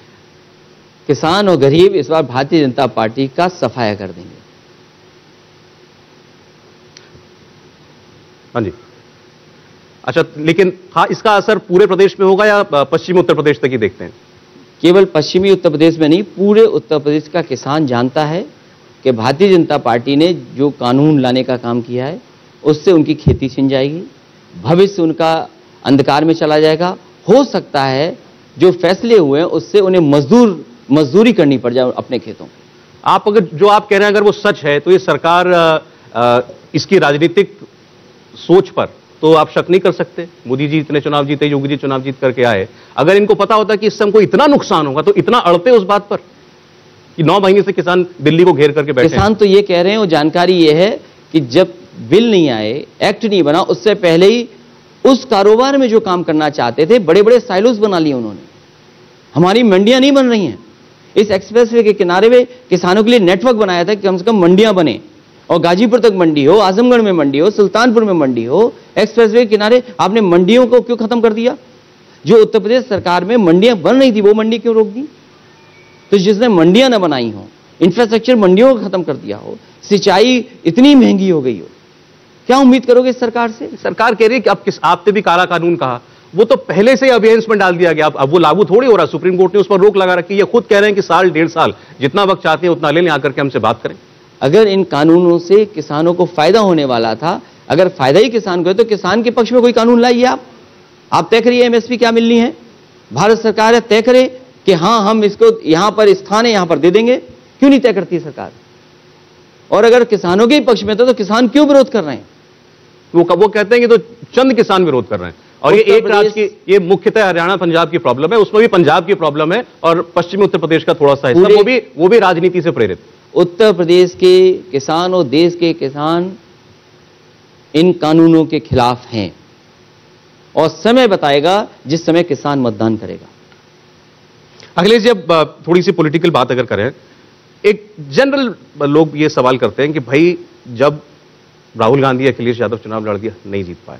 किसान और गरीब इस बार भारतीय जनता पार्टी का सफाया कर देंगे। हाँ जी। अच्छा, लेकिन हाँ, इसका असर पूरे प्रदेश में होगा या पश्चिमी उत्तर प्रदेश तक ही देखते हैं? केवल पश्चिमी उत्तर प्रदेश में नहीं, पूरे उत्तर प्रदेश का किसान जानता है कि भारतीय जनता पार्टी ने जो कानून लाने का काम किया है उससे उनकी खेती छिन जाएगी, भविष्य उनका अंधकार में चला जाएगा। हो सकता है जो फैसले हुए हैं उससे उन्हें मजदूरी करनी पड़ जाए अपने खेतों में। आप अगर जो आप कह रहे हैं अगर वो सच है तो ये सरकार इसकी राजनीतिक सोच पर तो आप शक नहीं कर सकते। मोदी जी इतने चुनाव जीते, योगी जी चुनाव जीत करके आए, अगर इनको पता होता कि इससे हमको इतना नुकसान होगा तो इतना अड़ते उस बात पर कि 9 महीने से किसान दिल्ली को घेर करके बैठे। किसान तो ये कह रहे हैं, वो जानकारी ये है कि जब बिल नहीं आए, एक्ट नहीं बना, उससे पहले ही उस कारोबार में जो काम करना चाहते थे बड़े बड़े साइलोस बना लिए उन्होंने। हमारी मंडियां नहीं बन रही हैं। इस एक्सप्रेसवे के किनारे में किसानों के लिए नेटवर्क बनाया था कि कम से कम मंडियां बने, और गाजीपुर तक मंडी हो, आजमगढ़ में मंडी हो, सुल्तानपुर में मंडी हो। एक्सप्रेसवे के किनारे आपने मंडियों को क्यों खत्म कर दिया? जो उत्तर प्रदेश सरकार में मंडियां बन रही थी वो मंडी क्यों रोक दी? तो जिसने मंडियां ना बनाई हो, इंफ्रास्ट्रक्चर मंडियों को खत्म कर दिया हो, सिंचाई इतनी महंगी हो गई हो, क्या उम्मीद करोगे इस सरकार से? सरकार कह रही है कि आपने भी काला कानून कहा, वो तो पहले से ही अभियान में डाल दिया गया, अब वो लागू थोड़ी हो रहा। सुप्रीम कोर्ट ने उस पर रोक लगा रखी है। ये खुद कह रहे हैं कि साल 1.5 साल जितना वक्त चाहते हैं उतना ले लें, आकर के हमसे बात करें। अगर इन कानूनों से किसानों को फायदा होने वाला था, अगर फायदा ही किसान को है तो किसान के पक्ष में कोई कानून लाइए। आप तय करिए एमएसपी क्या मिलनी है, भारत सरकार है, तय करे कि हां हम इसको यहां पर स्थान है यहां पर दे देंगे। क्यों नहीं तय करती सरकार? और अगर किसानों के पक्ष में तो किसान क्यों विरोध कर रहे हैं? वो कहते हैं कि तो चंद किसान विरोध कर रहे हैं, और ये एक राज्य की, ये मुख्यतः हरियाणा पंजाब की प्रॉब्लम है, उसमें भी पंजाब की प्रॉब्लम है, और पश्चिमी उत्तर प्रदेश का थोड़ा सा हिस्सा वो भी राजनीति से प्रेरित। उत्तर प्रदेश के किसान और देश के किसान इन कानूनों के खिलाफ हैं, और समय बताएगा जिस समय किसान मतदान करेगा। अखिलेश जी, अब थोड़ी सी पॉलिटिकल बात अगर करें, एक जनरल लोग ये सवाल करते हैं कि भाई जब राहुल गांधी अखिलेश यादव चुनाव लड़ दिया नहीं जीत पाए,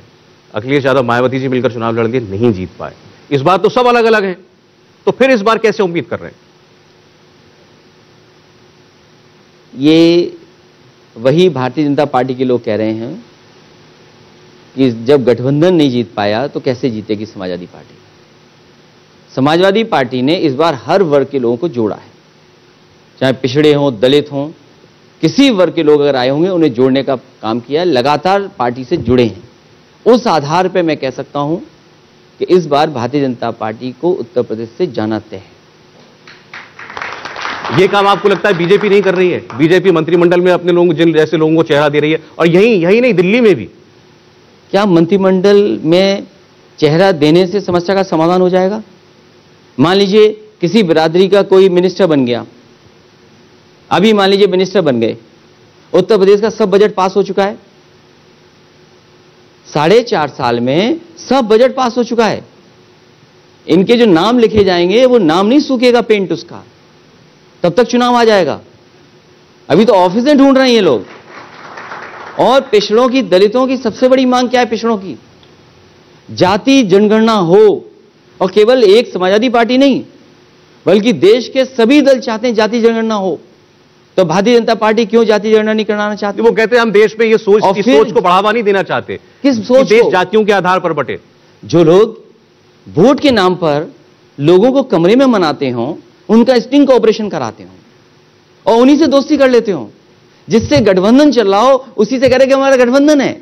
अखिलेश यादव मायावती जी मिलकर चुनाव लड़ दिए नहीं जीत पाए, इस बार तो सब अलग अलग हैं, तो फिर इस बार कैसे उम्मीद कर रहे हैं? ये वही भारतीय जनता पार्टी के लोग कह रहे हैं कि जब गठबंधन नहीं जीत पाया तो कैसे जीतेगी समाजवादी पार्टी। समाजवादी पार्टी ने इस बार हर वर्ग के लोगों को जोड़ा है, चाहे पिछड़े हों, दलित हों, किसी वर्ग के लोग अगर आए होंगे उन्हें जोड़ने का काम किया है, लगातार पार्टी से जुड़े हैं। उस आधार पर मैं कह सकता हूं कि इस बार भारतीय जनता पार्टी को उत्तर प्रदेश से जाना तय है। यह काम आपको लगता है बीजेपी नहीं कर रही है? बीजेपी मंत्रिमंडल में अपने लोगों, जिन जैसे लोगों को चेहरा दे रही है, और यही नहीं, दिल्ली में भी। क्या मंत्रिमंडल में चेहरा देने से समस्या का समाधान हो जाएगा? मान लीजिए किसी बिरादरी का कोई मिनिस्टर बन गया, अभी मान लीजिए मिनिस्टर बन गए, उत्तर प्रदेश का सब बजट पास हो चुका है, 4.5 साल में सब बजट पास हो चुका है। इनके जो नाम लिखे जाएंगे वो नाम नहीं सूखेगा पेंट उसका, तब तक चुनाव आ जाएगा। अभी तो ऑफिसें ढूंढ रहे हैं ये लोग। और पिछड़ों की, दलितों की सबसे बड़ी मांग क्या है? पिछड़ों की जाति जनगणना हो। और केवल एक समाजवादी पार्टी नहीं, बल्कि देश के सभी दल चाहते हैं जाति जनगणना हो। तो भारतीय जनता पार्टी क्यों जाति जनगणना नहीं कराना चाहती? वो कहते हैं हम देश में ये सोच, इस सोच को बढ़ावा नहीं देना चाहते। किस सोच? देश जातियों के आधार पर बटे। जो लोग वोट के नाम पर लोगों को कमरे में मनाते हों, उनका स्टिंग का ऑपरेशन कराते हों और उन्हीं से दोस्ती कर लेते हों। जिससे गठबंधन चल रहा हो उसी से कह रहे कि हमारा गठबंधन है।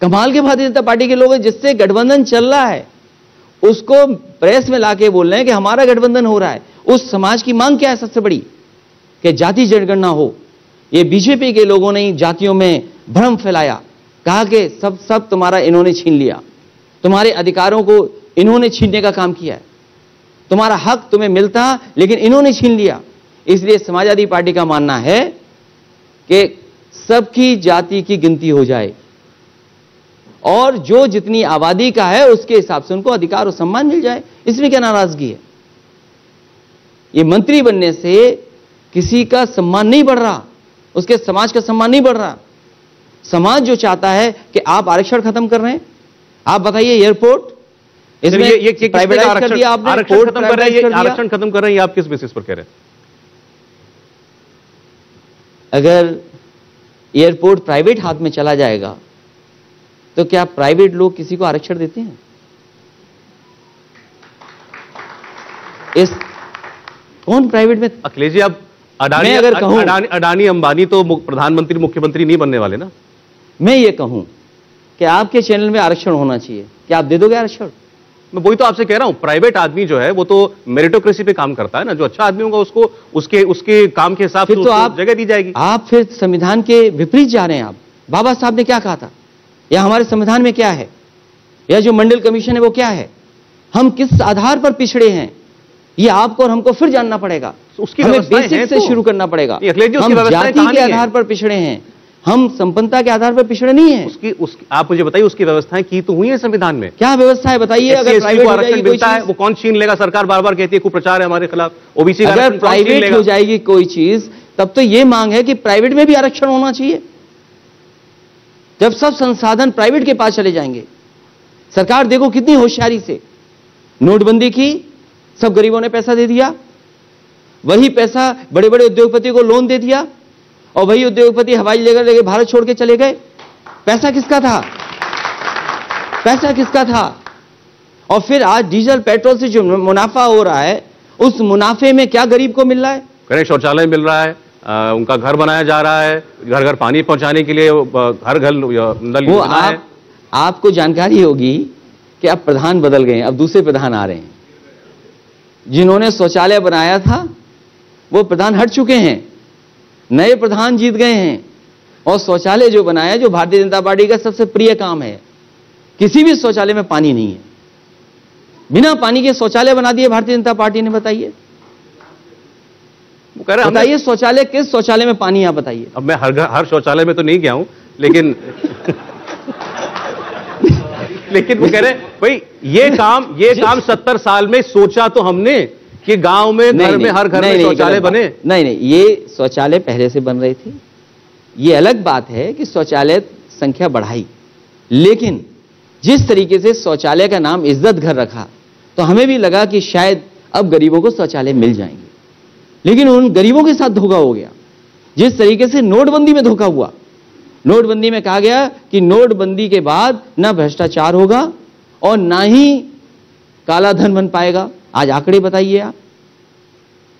कमाल के भारतीय जनता पार्टी के लोग हैं, जिससे गठबंधन चल रहा है उसको प्रेस में लाके बोल रहे हैं कि हमारा गठबंधन हो रहा है। उस समाज की मांग क्या है सबसे बड़ी? कि जाति जनगणना हो। ये बीजेपी के लोगों ने जातियों में भ्रम फैलाया, कहा कि सब तुम्हारा इन्होंने छीन लिया, तुम्हारे अधिकारों को इन्होंने छीनने का काम किया है, तुम्हारा हक तुम्हें मिलता लेकिन इन्होंने छीन लिया। इसलिए समाजवादी पार्टी का मानना है कि सबकी जाति की गिनती हो जाए और जो जितनी आबादी का है उसके हिसाब से उनको अधिकार और सम्मान मिल जाए। इसमें क्या नाराजगी है? ये मंत्री बनने से किसी का सम्मान नहीं बढ़ रहा, उसके समाज का सम्मान नहीं बढ़ रहा। समाज जो चाहता है कि आप आरक्षण खत्म कर रहे हैं, आप बताइए एयरपोर्ट इसमें प्राइवेटाइज कर दिया आपने, आरक्षण खत्म कर रहे हैं, आरक्षण खत्म कर रहे हैं, आप किस बेसिस पर कह रहे हैं? अगर एयरपोर्ट प्राइवेट हाथ में चला जाएगा तो क्या प्राइवेट लोग किसी को आरक्षण देते हैं? इस कौन प्राइवेट में? अखिलेश जी, अब अडानी अंबानी तो प्रधानमंत्री मुख्यमंत्री नहीं बनने वाले ना। मैं ये कहूं कि आपके चैनल में आरक्षण होना चाहिए, क्या आप दे दोगे आरक्षण? मैं वही तो आपसे कह रहा हूं, प्राइवेट आदमी जो है वो तो मेरिटोक्रेसी पे काम करता है ना। जो अच्छा आदमी होगा उसको उसके काम के हिसाब से तो आप जगह दी जाएगी। आप फिर संविधान के विपरीत जा रहे हैं। आप बाबा साहब ने क्या कहा था, या हमारे संविधान में क्या है, या जो मंडल कमीशन है वो क्या है, हम किस आधार पर पिछड़े हैं, ये आपको और हमको फिर जानना पड़ेगा। उसकी हमें बेसिक से शुरू करना पड़ेगा। हम जाति के आधार पर पिछड़े हैं, हम संपन्नता के आधार पर पिछड़े नहीं है। आप मुझे बताइए उसकी व्यवस्थाएं की तो हुई है संविधान में? क्या व्यवस्था है बताइए? अगर प्राइवेट आरक्षण मिलता है वो कौन छीन लेगा? सरकार बार बार कहती है कुप्रचार है हमारे खिलाफ। ओबीसी अगर प्राइवेट हो जाएगी कोई चीज तब तो ये मांग है कि प्राइवेट में भी आरक्षण होना चाहिए। जब सब संसाधन प्राइवेट के पास चले जाएंगे, सरकार देखो कितनी होशियारी से नोटबंदी की, सब गरीबों ने पैसा दे दिया, वही पैसा बड़े बड़े उद्योगपतियों को लोन दे दिया और वही उद्योगपति हवाई जहाज लेके भारत छोड़ के चले गए। पैसा किसका था? पैसा किसका था? और फिर आज डीजल पेट्रोल से जो मुनाफा हो रहा है उस मुनाफे में क्या गरीब को मिल रहा है? करें शौचालय मिल रहा है, उनका घर बनाया जा रहा है, घर घर पानी पहुंचाने के लिए हर घर नल योजना है। आपको जानकारी होगी कि अब प्रधान बदल गए हैं, अब दूसरे प्रधान आ रहे हैं। जिन्होंने शौचालय बनाया था वो प्रधान हट चुके हैं, नए प्रधान जीत गए हैं। और शौचालय जो बनाया, जो भारतीय जनता पार्टी का सबसे प्रिय काम है, किसी भी शौचालय में पानी नहीं है, बिना पानी के शौचालय बना दिए भारतीय जनता पार्टी ने। बताइए वो कह रहे हैं बताइए शौचालय, किस शौचालय में पानी, आप बताइए। अब मैं हर शौचालय में तो नहीं गया हूं, लेकिन लेकिन वो कह रहे हैं भाई ये काम 70 साल में सोचा तो हमने कि गांव में घर में हर घर में शौचालय बने। नहीं, ये शौचालय पहले से बन रही थी। ये अलग बात है कि शौचालय संख्या बढ़ाई, लेकिन जिस तरीके से शौचालय का नाम इज्जत घर रखा तो हमें भी लगा कि शायद अब गरीबों को शौचालय मिल जाएंगे, लेकिन उन गरीबों के साथ धोखा हो गया। जिस तरीके से नोटबंदी में धोखा हुआ, नोटबंदी में कहा गया कि नोटबंदी के बाद ना भ्रष्टाचार होगा और ना ही काला धन बन पाएगा। आज आंकड़े बताइए आप,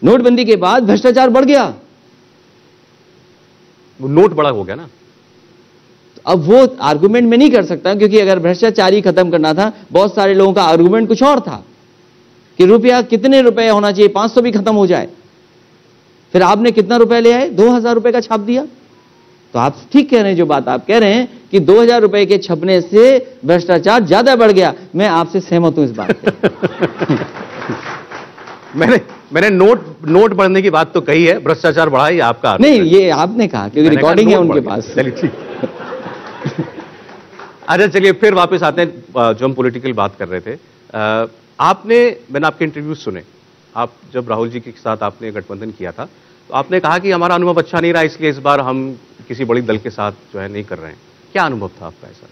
नोटबंदी के बाद भ्रष्टाचार बढ़ गया, वो नोट बड़ा हो गया ना। तो अब वो आर्गुमेंट में नहीं कर सकता, क्योंकि अगर भ्रष्टाचार ही खत्म करना था, बहुत सारे लोगों का आर्गुमेंट कुछ और था कि रुपया कितने रुपए होना चाहिए, 500 भी खत्म हो जाए। फिर आपने कितना रुपए ले आए? 2000 रुपए का छाप दिया। तो आप ठीक कह रहे हैं, जो बात आप कह रहे हैं कि 2000 रुपए के छपने से भ्रष्टाचार ज्यादा बढ़ गया, मैं आपसे सहमत हूं इस बात पे। मैंने नोट बढ़ने की बात तो कही है, भ्रष्टाचार बढ़ा ही आपका नहीं, ये आपने कहा क्योंकि रिकॉर्डिंग है उनके पास। चलिए ठीक। अच्छा चलिए फिर वापस आते हैं जो हम पॉलिटिकल बात कर रहे थे। मैंने आपके इंटरव्यू सुने, आप जब राहुल जी के साथ आपने गठबंधन किया था तो आपने कहा कि हमारा अनुभव अच्छा नहीं रहा, इसलिए इस बार हम किसी बड़ी दल के साथ जो है नहीं कर रहे हैं। क्या अनुभव था आपका ऐसा?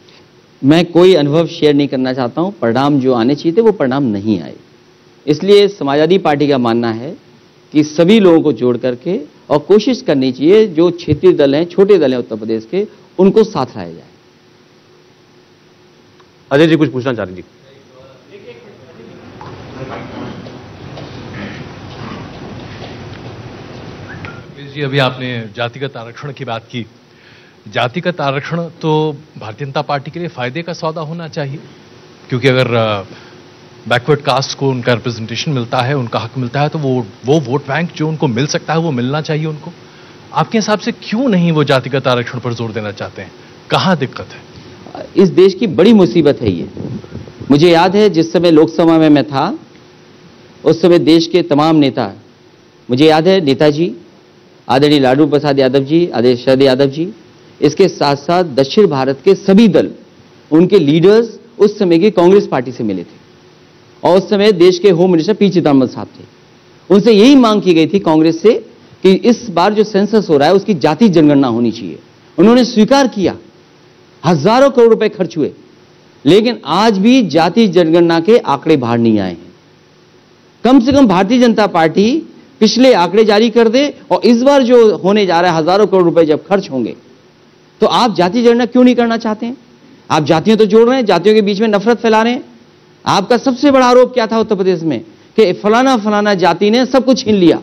मैं कोई अनुभव शेयर नहीं करना चाहता हूं। परिणाम जो आने चाहिए थे वो परिणाम नहीं आए। इसलिए समाजवादी पार्टी का मानना है कि सभी लोगों को जोड़ करके और कोशिश करनी चाहिए, जो क्षेत्रीय दल हैं, छोटे दल हैं उत्तर प्रदेश के, उनको साथ लाया जाए। अजय जी कुछ पूछना चाह रहे जी? जी अभी आपने जातिगत आरक्षण की बात की। जातिगत आरक्षण तो भारतीय जनता पार्टी के लिए फायदे का सौदा होना चाहिए, क्योंकि अगर बैकवर्ड कास्ट को उनका रिप्रेजेंटेशन मिलता है, उनका हक मिलता है, तो वो वोट बैंक जो उनको मिल सकता है वो मिलना चाहिए उनको। आपके हिसाब से क्यों नहीं वो जातिगत आरक्षण पर जोर देना चाहते हैं? कहां दिक्कत है? इस देश की बड़ी मुसीबत है ये। मुझे याद है जिस समय लोकसभा में मैं था, उस समय देश के तमाम नेता, मुझे याद है नेताजी, आदरणीय लालू प्रसाद यादव जी, आदरणीय शरद यादव जी, इसके साथ साथ दक्षिण भारत के सभी दल, उनके लीडर्स उस समय की कांग्रेस पार्टी से मिले थे। और उस समय देश के होम मिनिस्टर पी चिदम्बरम साहब थे। उनसे यही मांग की गई थी कांग्रेस से कि इस बार जो सेंसस हो रहा है उसकी जाति जनगणना होनी चाहिए। उन्होंने स्वीकार किया, हजारों करोड़ रुपए खर्च हुए, लेकिन आज भी जाति जनगणना के आंकड़े बाहर नहीं आए हैं। कम से कम भारतीय जनता पार्टी पिछले आंकड़े जारी कर दे, और इस बार जो होने जा रहा है हजारों करोड़ रुपए जब खर्च होंगे, तो आप जाति जनगणना क्यों नहीं करना चाहते हैं? आप जातियां तो जोड़ रहे हैं, जातियों के बीच में नफरत फैला रहे हैं। आपका सबसे बड़ा आरोप क्या था उत्तर प्रदेश में कि फलाना फलाना जाति ने सब कुछ छीन लिया।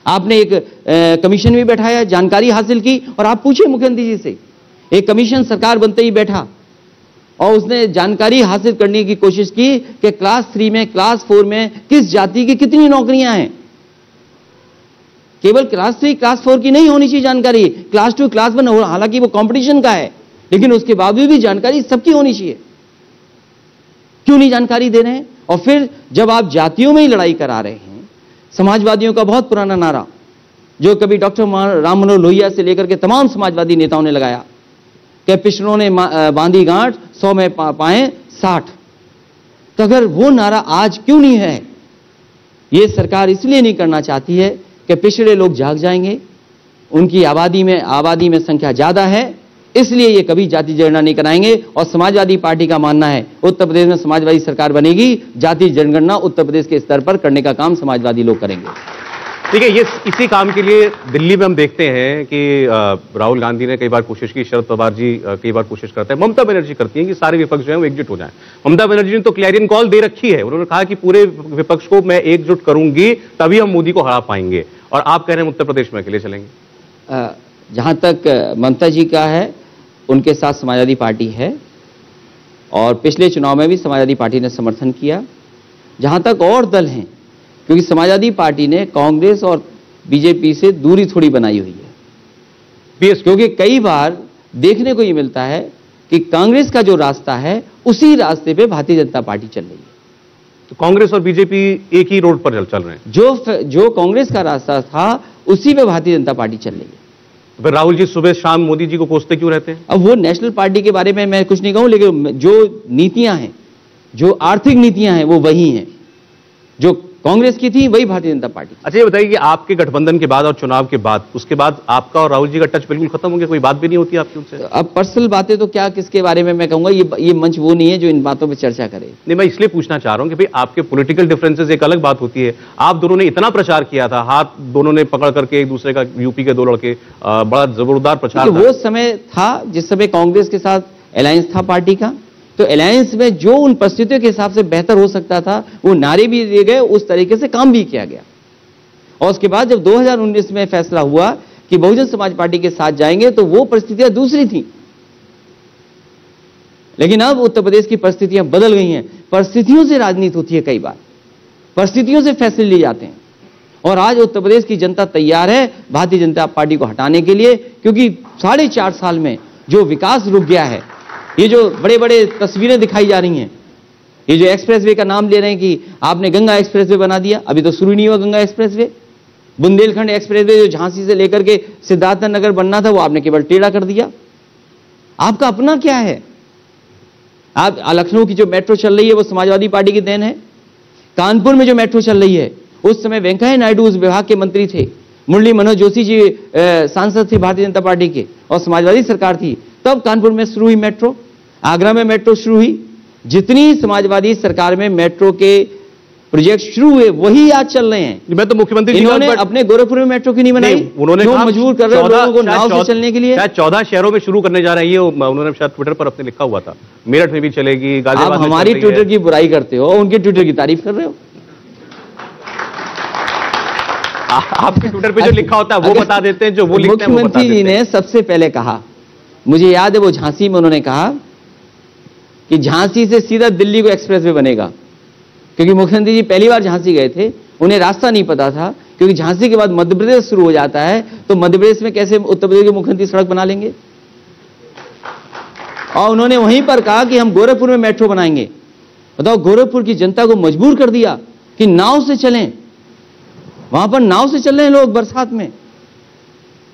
आपने एक कमीशन भी बैठाया, जानकारी हासिल की, और आप पूछिए मुख्यमंत्री जी से, एक कमीशन सरकार बनते ही बैठा और उसने जानकारी हासिल करने की कोशिश की कि क्लास 3 में, क्लास 4 में किस जाति की कितनी नौकरियां हैं। केवल क्लास 3, क्लास 4 की नहीं होनी चाहिए जानकारी, क्लास 2, क्लास 1, हालांकि वो कंपटीशन का है, लेकिन उसके बावजूद भी जानकारी सबकी होनी चाहिए। क्यों नहीं जानकारी दे रहे हैं? और फिर जब आप जातियों में ही लड़ाई करा रहे हैं, समाजवादियों का बहुत पुराना नारा जो कभी डॉक्टर राम मनोहर लोहिया से लेकर के तमाम समाजवादी नेताओं ने लगाया कि पिछड़ों ने बांधी गांठ 100 में पाए 60, तो अगर वो नारा आज क्यों नहीं है? ये सरकार इसलिए नहीं करना चाहती है कि पिछड़े लोग जाग जाएंगे, उनकी आबादी में संख्या ज्यादा है, इसलिए ये कभी जाति जनगणना नहीं कराएंगे। और समाजवादी पार्टी का मानना है उत्तर प्रदेश में समाजवादी सरकार बनेगी, जाति जनगणना उत्तर प्रदेश के स्तर पर करने का काम समाजवादी लोग करेंगे। ठीक है, ये इसी काम के लिए दिल्ली में हम देखते हैं कि राहुल गांधी ने कई बार कोशिश की, शरद पवार जी कई बार कोशिश करते हैं, ममता बनर्जी करती हैं कि सारे विपक्ष जो है वो एकजुट हो जाएं। ममता बनर्जी ने तो क्लैरियन कॉल दे रखी है, उन्होंने कहा कि पूरे विपक्ष को मैं एकजुट करूंगी तभी हम मोदी को हरा पाएंगे, और आप कह रहे हैं उत्तर प्रदेश में अकेले चलेंगे। जहां तक ममता जी का है, उनके साथ समाजवादी पार्टी है, और पिछले चुनाव में भी समाजवादी पार्टी ने समर्थन किया। जहां तक और दल हैं, क्योंकि समाजवादी पार्टी ने कांग्रेस और बीजेपी से दूरी थोड़ी बनाई हुई है, क्योंकि कई बार देखने को ये मिलता है कि कांग्रेस का जो रास्ता है उसी रास्ते पे भारतीय जनता पार्टी चल रही है। तो कांग्रेस और बीजेपी एक ही रोड पर चल रहे हैं। जो कांग्रेस का रास्ता था उसी पे भारतीय जनता पार्टी चल रही है। फिर राहुल जी सुबह शाम मोदी जी को कोसते क्यों रहते हैं? अब वो नेशनल पार्टी के बारे में मैं कुछ नहीं कहूं, लेकिन जो नीतियां हैं, जो आर्थिक नीतियां हैं, वो वही हैं जो कांग्रेस की थी, वही भारतीय जनता पार्टी। अच्छा ये बताइए कि आपके गठबंधन के बाद और चुनाव के बाद, उसके बाद आपका और राहुल जी का टच बिल्कुल खत्म हो गया, कोई बात भी नहीं होती आपकी उनसे? अब पर्सनल बातें तो क्या, किसके बारे में मैं कहूंगा, ये मंच वो नहीं है जो इन बातों पर चर्चा करे। नहीं, मैं इसलिए पूछना चाह रहा हूं कि भाई आपके पॉलिटिकल डिफरेंसेस एक अलग बात होती है, आप दोनों ने इतना प्रचार किया था, हाथ दोनों ने पकड़ करके एक दूसरे का, यूपी के 2 लड़के, बड़ा जबरदस्त प्रचार। वो समय था जिस समय कांग्रेस के साथ अलायंस था पार्टी का, तो अलायंस में जो उन परिस्थितियों के हिसाब से बेहतर हो सकता था वो नारे भी दिए गए, उस तरीके से काम भी किया गया। और उसके बाद जब 2019 में फैसला हुआ कि बहुजन समाज पार्टी के साथ जाएंगे, तो वो परिस्थितियां दूसरी थी। लेकिन अब उत्तर प्रदेश की परिस्थितियां बदल गई हैं। परिस्थितियों से राजनीति होती है, कई बार परिस्थितियों से फैसले लिए जाते हैं, और आज उत्तर प्रदेश की जनता तैयार है भारतीय जनता पार्टी को हटाने के लिए, क्योंकि 4.5 साल में जो विकास रुक गया है, ये जो बड़े बड़े तस्वीरें दिखाई जा रही हैं, ये जो एक्सप्रेसवे का नाम ले रहे हैं कि आपने गंगा एक्सप्रेसवे बना दिया, अभी तो शुरू नहीं हुआ गंगा एक्सप्रेसवे। बुंदेलखंड एक्सप्रेसवे जो झांसी से लेकर के सिद्धार्थनगर बनना था, वो आपने केवल टेढ़ा कर दिया। आपका अपना क्या है? आप लखनऊ की जो मेट्रो चल रही है वो समाजवादी पार्टी की देन है। कानपुर में जो मेट्रो चल रही है, उस समय वेंकैया नायडू उस विभाग के मंत्री थे, मुरली मनोहर जोशी जी सांसद थे भारतीय जनता पार्टी के, और समाजवादी सरकार थी, तब कानपुर में शुरू हुई मेट्रो, आगरा में मेट्रो शुरू हुई। जितनी समाजवादी सरकार में मेट्रो के प्रोजेक्ट शुरू हुए वही आज चल रहे हैं। मैं तो मुख्यमंत्री जी इन्होंने अपने गोरखपुर में मेट्रो क्यों नहीं बनाई? उन्होंने क्यों मजबूर कर रहे हैं लोगों को नाव से चलने के लिए? शायद 14 शहरों में शुरू करने जा रहे हैं, ये उन्होंने शायद ट्विटर पर अपने लिखा हुआ था। मेरठ में भी चलेगी, गाजियाबाद आप में हमारी चल रही है। ट्विटर की बुराई करते हो, उनके ट्विटर की तारीफ कर रहे हो। आपके ट्विटर पे जो लिखा होता है वो बता देते हैं, जो वो लिखते हैं वो बता देते हैं। मुख्यमंत्री जी ने सबसे पहले कहा, मुझे याद है वो झांसी में उन्होंने कहा कि झांसी से सीधा दिल्ली को एक्सप्रेसवे बनेगा, क्योंकि मुख्यमंत्री जी पहली बार झांसी गए थे, उन्हें रास्ता नहीं पता था, क्योंकि झांसी के बाद मध्य प्रदेश शुरू हो जाता है, तो मध्य प्रदेश में कैसे उत्तर प्रदेश के मुख्यमंत्री सड़क बना लेंगे। और उन्होंने वहीं पर कहा कि हम गोरखपुर में मेट्रो बनाएंगे। बताओ, गोरखपुर की जनता को मजबूर कर दिया कि नाव से चलें। वहां पर नाव से चल रहे हैं लोग बरसात में।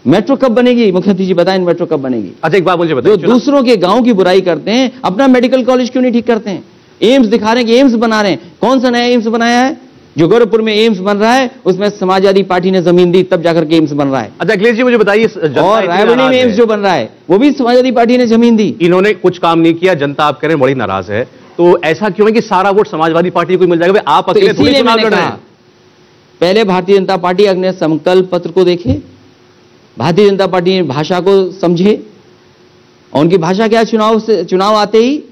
मेट्रो कब बनेगी मुख्यमंत्री जी बताएं, मेट्रो कब बनेगी? अच्छा एक बात मुझे बताइए, जो दूसरों के गांव की बुराई करते हैं, अपना मेडिकल कॉलेज क्यों नहीं ठीक करते हैं? एम्स दिखा रहे हैं कि एम्स बना रहे हैं। कौन सा नया एम्स बनाया है? जो गोरखपुर में एम्स बन रहा है उसमें समाजवादी पार्टी ने जमीन दी, तब जाकर के एम्स बन रहा है। अच्छा अखिलेश जी मुझे बताइए, और रायबरेली में एम्स जो बन रहा है वो भी समाजवादी पार्टी ने जमीन दी। इन्होंने कुछ काम नहीं किया, जनता आप कह रहे हैं बड़ी नाराज है, तो ऐसा क्यों है कि सारा वोट समाजवादी पार्टी को मिल जाएगा? आप अकेले थोड़ी चुनाव लड़ रहे हैं। पहले भारतीय जनता पार्टी अपने संकल्प पत्र को देखे, भारतीय जनता पार्टी ने भाषा को समझे, और उनकी भाषा क्या? चुनाव आते ही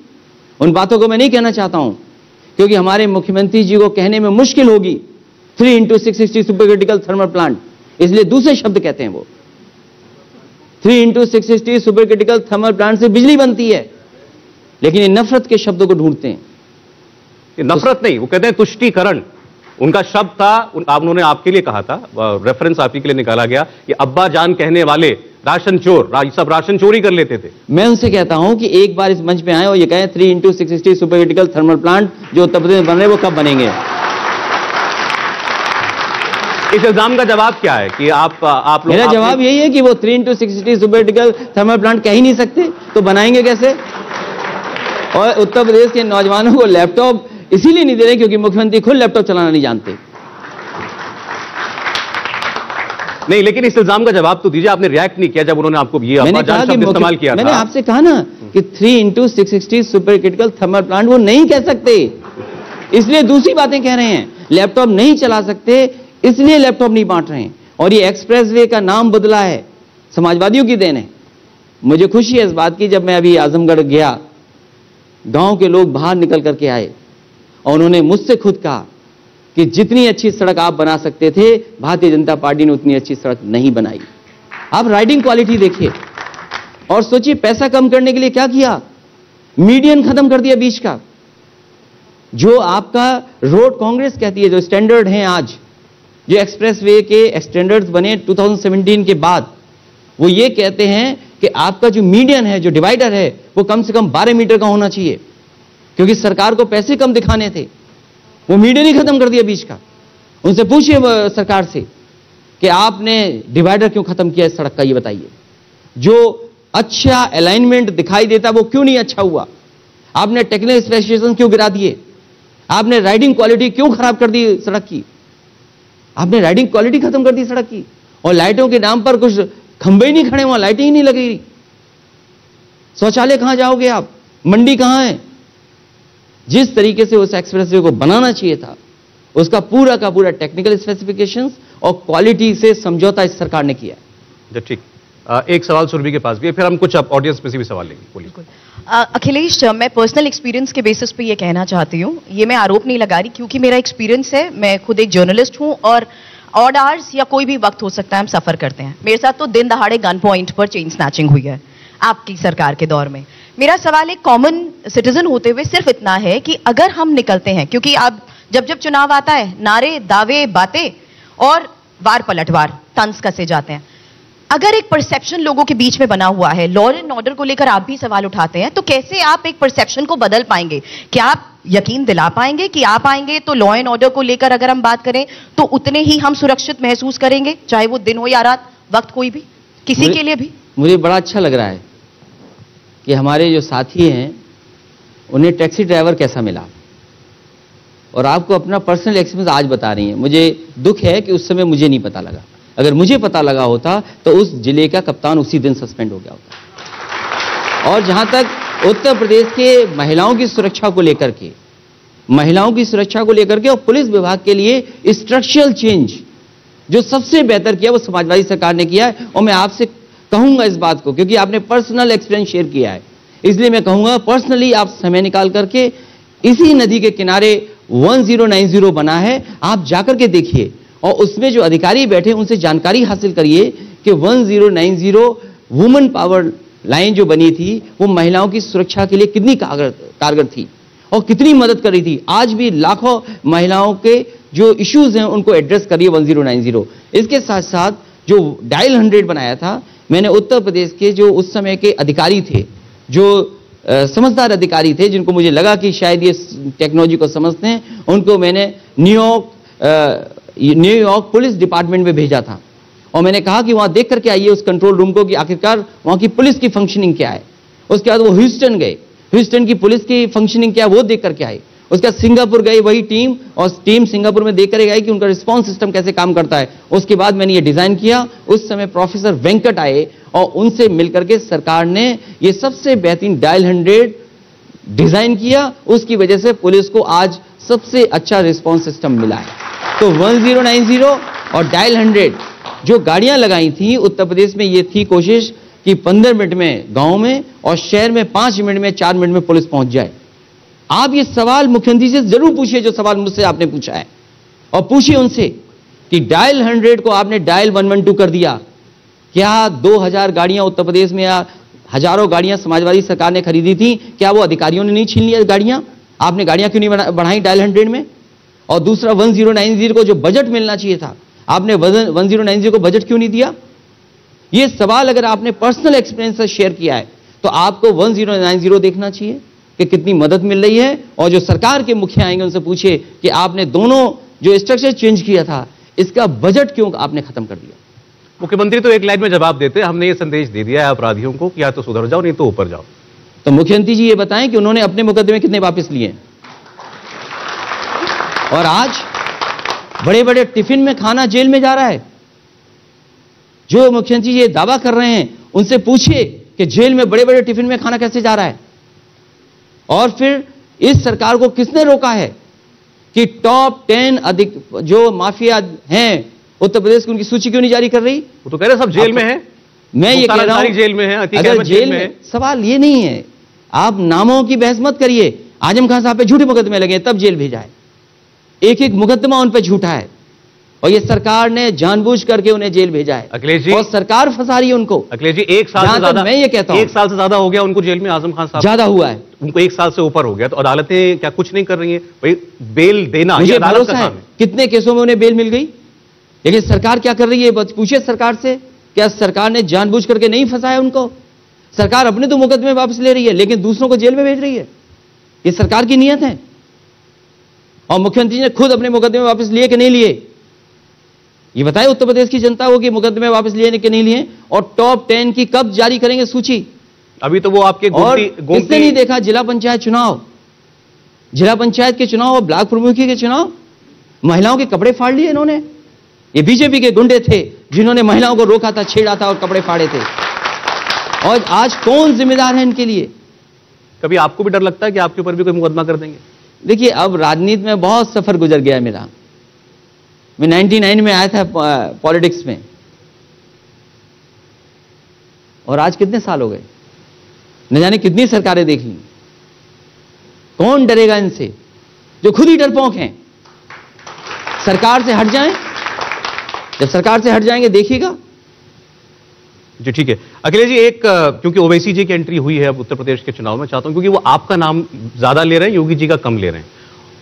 उन बातों को मैं नहीं कहना चाहता हूं, क्योंकि हमारे मुख्यमंत्री जी को कहने में मुश्किल होगी 3x660 super critical thermal plant, इसलिए दूसरे शब्द कहते हैं वो। 3x660 super critical thermal plant से बिजली बनती है, लेकिन ये नफरत के शब्दों को ढूंढते हैं। ये नफरत नहीं, वो कहते हैं तुष्टीकरण, उनका शब्द था। उन्होंने आपके लिए कहा था, रेफरेंस आपके लिए निकाला गया कि अब्बा जान कहने वाले राशन चोर, सब राशन चोरी कर लेते थे। मैं उनसे कहता हूं कि एक बार इस मंच पे आए और ये कहें 3x660 super critical thermal plant जो उत्तर प्रदेश में बन रहे हैं वो कब बनेंगे? इस इल्जाम का जवाब क्या है कि आप लोग? मेरा जवाब यही है कि वो 3x660 super critical thermal plant कह ही नहीं सकते, तो बनाएंगे कैसे? और उत्तर प्रदेश के नौजवानों को लैपटॉप इसीलिए नहीं दे रहे क्योंकि मुख्यमंत्री खुद लैपटॉप चलाना नहीं जानते। नहीं, लेकिन इस इल्जाम का जवाब तो दीजिए। आपने रिएक्ट नहीं किया जब उन्होंने आपको ये शब्द इस्तेमाल किया था। मैंने आपसे कहा ना कि 3x660 super critical thermal plant वो नहीं कह सकते, इसलिए दूसरी बातें कह रहे हैं। लैपटॉप नहीं चला सकते इसलिए लैपटॉप नहीं बांट रहे हैं। और ये एक्सप्रेसवे का नाम बदला है, समाजवादियों की देन है। मुझे खुशी है इस बात की, जब मैं अभी आजमगढ़ गया, गांव के लोग बाहर निकल करके आए और उन्होंने मुझसे खुद कहा कि जितनी अच्छी सड़क आप बना सकते थे, भारतीय जनता पार्टी ने उतनी अच्छी सड़क नहीं बनाई। आप राइडिंग क्वालिटी देखिए और सोचिए पैसा कम करने के लिए क्या किया? मीडियन खत्म कर दिया बीच का। जो आपका रोड कांग्रेस कहती है, जो स्टैंडर्ड हैं आज, जो एक्सप्रेसवे के स्टैंडर्ड्स बने 2017 के बाद, वो ये कहते हैं कि आपका जो मीडियन है, जो डिवाइडर है, वो कम से कम 12 मीटर का होना चाहिए, क्योंकि सरकार को पैसे कम दिखाने थे। वो मीडियन ही खत्म कर दिया बीच का। उनसे पूछिए सरकार से कि आपने डिवाइडर क्यों खत्म किया इस सड़क का, ये बताइए। जो अच्छा अलाइनमेंट दिखाई देता वो क्यों नहीं अच्छा हुआ? आपने टेक्निकल स्पेसिफिकेशन क्यों गिरा दिए? आपने राइडिंग क्वालिटी क्यों खराब कर दी सड़क की? आपने राइडिंग क्वालिटी खत्म कर दी सड़क की। और लाइटों के नाम पर कुछ खंभे ही नहीं खड़े, वहां लाइटें ही नहीं लगेगी। शौचालय कहां जाओगे आप? मंडी कहां है? जिस तरीके से उस एक्सप्रेसवे को बनाना चाहिए था, उसका पूरा का पूरा टेक्निकल स्पेसिफिकेशंस और क्वालिटी से समझौता इस सरकार ने किया। ठीक। एक सवाल सुरभि के पास भी है, फिर हम कुछ ऑडियंस में से भी सवाल लेंगे। बोलिए। अखिलेश, मैं पर्सनल एक्सपीरियंस के बेसिस पे ये कहना चाहती हूँ, ये मैं आरोप नहीं लगा रही, क्योंकि मेरा एक्सपीरियंस है। मैं खुद एक जर्नलिस्ट हूँ और ऑड आवर्स या कोई भी वक्त हो सकता है, हम सफर करते हैं। मेरे साथ तो दिन दहाड़े गन पॉइंट पर चेन स्नैचिंग हुई है आपकी सरकार के दौर में। मेरा सवाल एक कॉमन सिटीजन होते हुए सिर्फ इतना है कि अगर हम निकलते हैं, क्योंकि अब जब जब चुनाव आता है, नारे, दावे, बातें और वार पलटवार तंज कसे जाते हैं। अगर एक परसेप्शन लोगों के बीच में बना हुआ है, लॉ एंड ऑर्डर को लेकर आप भी सवाल उठाते हैं, तो कैसे आप एक परसेप्शन को बदल पाएंगे? क्या आप यकीन दिला पाएंगे कि आप आएंगे तो लॉ एंड ऑर्डर को लेकर अगर हम बात करें तो उतने ही हम सुरक्षित महसूस करेंगे, चाहे वो दिन हो या रात, वक्त कोई भी, किसी के लिए भी? मुझे बड़ा अच्छा लग रहा है कि हमारे जो साथी हैं उन्हें टैक्सी ड्राइवर कैसा मिला, और आपको अपना पर्सनल एक्सपीरियंस आज बता रही हैं। मुझे दुख है कि उस समय मुझे नहीं पता लगा। अगर मुझे पता लगा होता तो उस जिले का कप्तान उसी दिन सस्पेंड हो गया होता। और जहां तक उत्तर प्रदेश के महिलाओं की सुरक्षा को लेकर के, और पुलिस विभाग के लिए स्ट्रक्चरल चेंज जो सबसे बेहतर किया वो समाजवादी सरकार ने किया है। और मैं आपसे कहूंगा इस बात को, क्योंकि आपने पर्सनल एक्सपीरियंस शेयर किया है, इसलिए मैं कहूंगा पर्सनली आप समय निकाल करके इसी नदी के किनारे 1090 बना है, आप जाकर के देखिए और उसमें जो अधिकारी बैठे उनसे जानकारी हासिल करिए कि 1090 वुमेन पावर लाइन जो बनी थी वो महिलाओं की सुरक्षा के लिए कितनी कारगर थी और कितनी मदद कर रही थी। आज भी लाखों महिलाओं के जो इश्यूज हैं उनको एड्रेस करिए 1090। इसके साथ साथ जो डायल 100 बनाया था, मैंने उत्तर प्रदेश के जो उस समय के अधिकारी थे, जो समझदार अधिकारी थे, जिनको मुझे लगा कि शायद ये टेक्नोलॉजी को समझते हैं, उनको मैंने न्यूयॉर्क पुलिस डिपार्टमेंट में भेजा था और मैंने कहा कि वहां देख करके आइए उस कंट्रोल रूम को कि आखिरकार वहां की पुलिस की फंक्शनिंग क्या है। उसके बाद वो ह्यूस्टन गए, ह्यूस्टन की पुलिस की फंक्शनिंग क्या है वो देख करके आए। उसके बाद सिंगापुर गई वही टीम, और टीम सिंगापुर में देख कर गई कि उनका रिस्पॉन्स सिस्टम कैसे काम करता है। उसके बाद मैंने ये डिजाइन किया। उस समय प्रोफेसर वेंकट आए और उनसे मिलकर के सरकार ने ये सबसे बेहतरीन डायल 100 डिजाइन किया। उसकी वजह से पुलिस को आज सबसे अच्छा रिस्पॉन्स सिस्टम मिला है। तो 1090 और डायल 100 जो गाड़ियां लगाई थी उत्तर प्रदेश में, ये थी कोशिश कि 15 मिनट में गांव में और शहर में 5 मिनट में 4 मिनट में पुलिस पहुंच जाए। आप ये सवाल मुख्यमंत्री से जरूर पूछिए जो सवाल मुझसे आपने पूछा है, और पूछिए उनसे कि डायल 100 को आपने डायल 112 कर दिया। क्या 2000 गाड़ियां उत्तर प्रदेश में या हजारों गाड़ियां समाजवादी सरकार ने खरीदी थी, क्या वो अधिकारियों ने नहीं छीन लिया गाड़ियां? आपने गाड़ियां क्यों नहीं बढ़ाई डायल 100 में? और दूसरा 1090 को जो बजट मिलना चाहिए था, आपने 1090 को बजट क्यों नहीं दिया? ये सवाल अगर आपने पर्सनल एक्सपीरियंस से शेयर किया है तो आपको 1090 देखना चाहिए कि कितनी मदद मिल रही है। और जो सरकार के मुखिया आएंगे उनसे पूछे कि आपने दोनों जो स्ट्रक्चर चेंज किया था इसका बजट क्यों आपने खत्म कर दिया? मुख्यमंत्री तो एक लाइन में जवाब देते हैं, हमने ये संदेश दे दिया है अपराधियों को कि या तो सुधर जाओ नहीं तो ऊपर जाओ। तो मुख्यमंत्री जी ये बताएं कि उन्होंने अपने मुकदमे कितने वापस लिए, और आज बड़े बड़े टिफिन में खाना जेल में जा रहा है। जो मुख्यमंत्री ये दावा कर रहे हैं उनसे पूछिए कि जेल में बड़े बड़े टिफिन में खाना कैसे जा रहा है। और फिर इस सरकार को किसने रोका है कि टॉप 10 अधिक जो माफिया हैं उत्तर प्रदेश की, उनकी सूची क्यों नहीं जारी कर रही? वो तो कह रहे सब जेल में है। मैं ये कह रहा हूं जेल में है, अगर जेल में, सवाल ये नहीं है, आप नामों की बहस मत करिए। आजम खान साहब पे झूठे मुकदमे लगे तब जेल भेजा है, एक एक मुकदमा उन पे झूठा है, और ये सरकार ने जानबूझ करके उन्हें जेल भेजा है। अखिलेश जी, और सरकार फंसा रही है उनको। अखिलेश जी, 1 साल से ज्यादा, मैं ये कहता हूं 1 साल से ज्यादा हो गया उनको जेल में। आजम खान साहब ज्यादा हुआ है, उनको 1 साल से ऊपर हो गया, तो अदालतें क्या कुछ नहीं कर रही हैं? भाई बेल देना मुझे ये अदालत भरोसा का है काम है। कितने केसों में उन्हें बेल मिल गई, लेकिन सरकार क्या कर रही है पूछिए सरकार से। क्या सरकार ने जानबूझ करके नहीं फंसाया उनको? सरकार अपने तो मुकदमे वापस ले रही है लेकिन दूसरों को जेल में भेज रही है। ये सरकार की नीयत है। और मुख्यमंत्री ने खुद अपने मुकदमे वापस लिए कि नहीं लिए, ये बताए उत्तर प्रदेश की जनता को कि मुकदमे वापस लिए कि नहीं लिए। और टॉप 10 की कब जारी करेंगे सूची? अभी तो वो आपके किसने नहीं देखा जिला पंचायत चुनाव, जिला पंचायत के चुनाव और ब्लॉक प्रमुखी के चुनाव, महिलाओं के कपड़े फाड़ लिए इन्होंने। ये बीजेपी के गुंडे थे जिन्होंने महिलाओं को रोका था, छेड़ा था और कपड़े फाड़े थे। और आज कौन जिम्मेदार है इनके लिए? कभी आपको भी डर लगता है कि आपके ऊपर भी कोई मुकदमा कर देंगे? देखिए, अब राजनीति में बहुत सफर गुजर गया है मेरा। मैं 99 में आया था पॉलिटिक्स में, और आज कितने साल हो गए, न जाने कितनी सरकारें देख ली। कौन डरेगा इनसे जो खुद ही डरपोक हैं? सरकार से हट जाएं, जब सरकार से हट जाएंगे देखिएगा। जी ठीक है अखिलेश जी, एक क्योंकि ओवैसी जी की एंट्री हुई है अब उत्तर प्रदेश के चुनाव में, चाहता हूं क्योंकि वो आपका नाम ज्यादा ले रहे हैं, योगी जी का कम ले रहे हैं।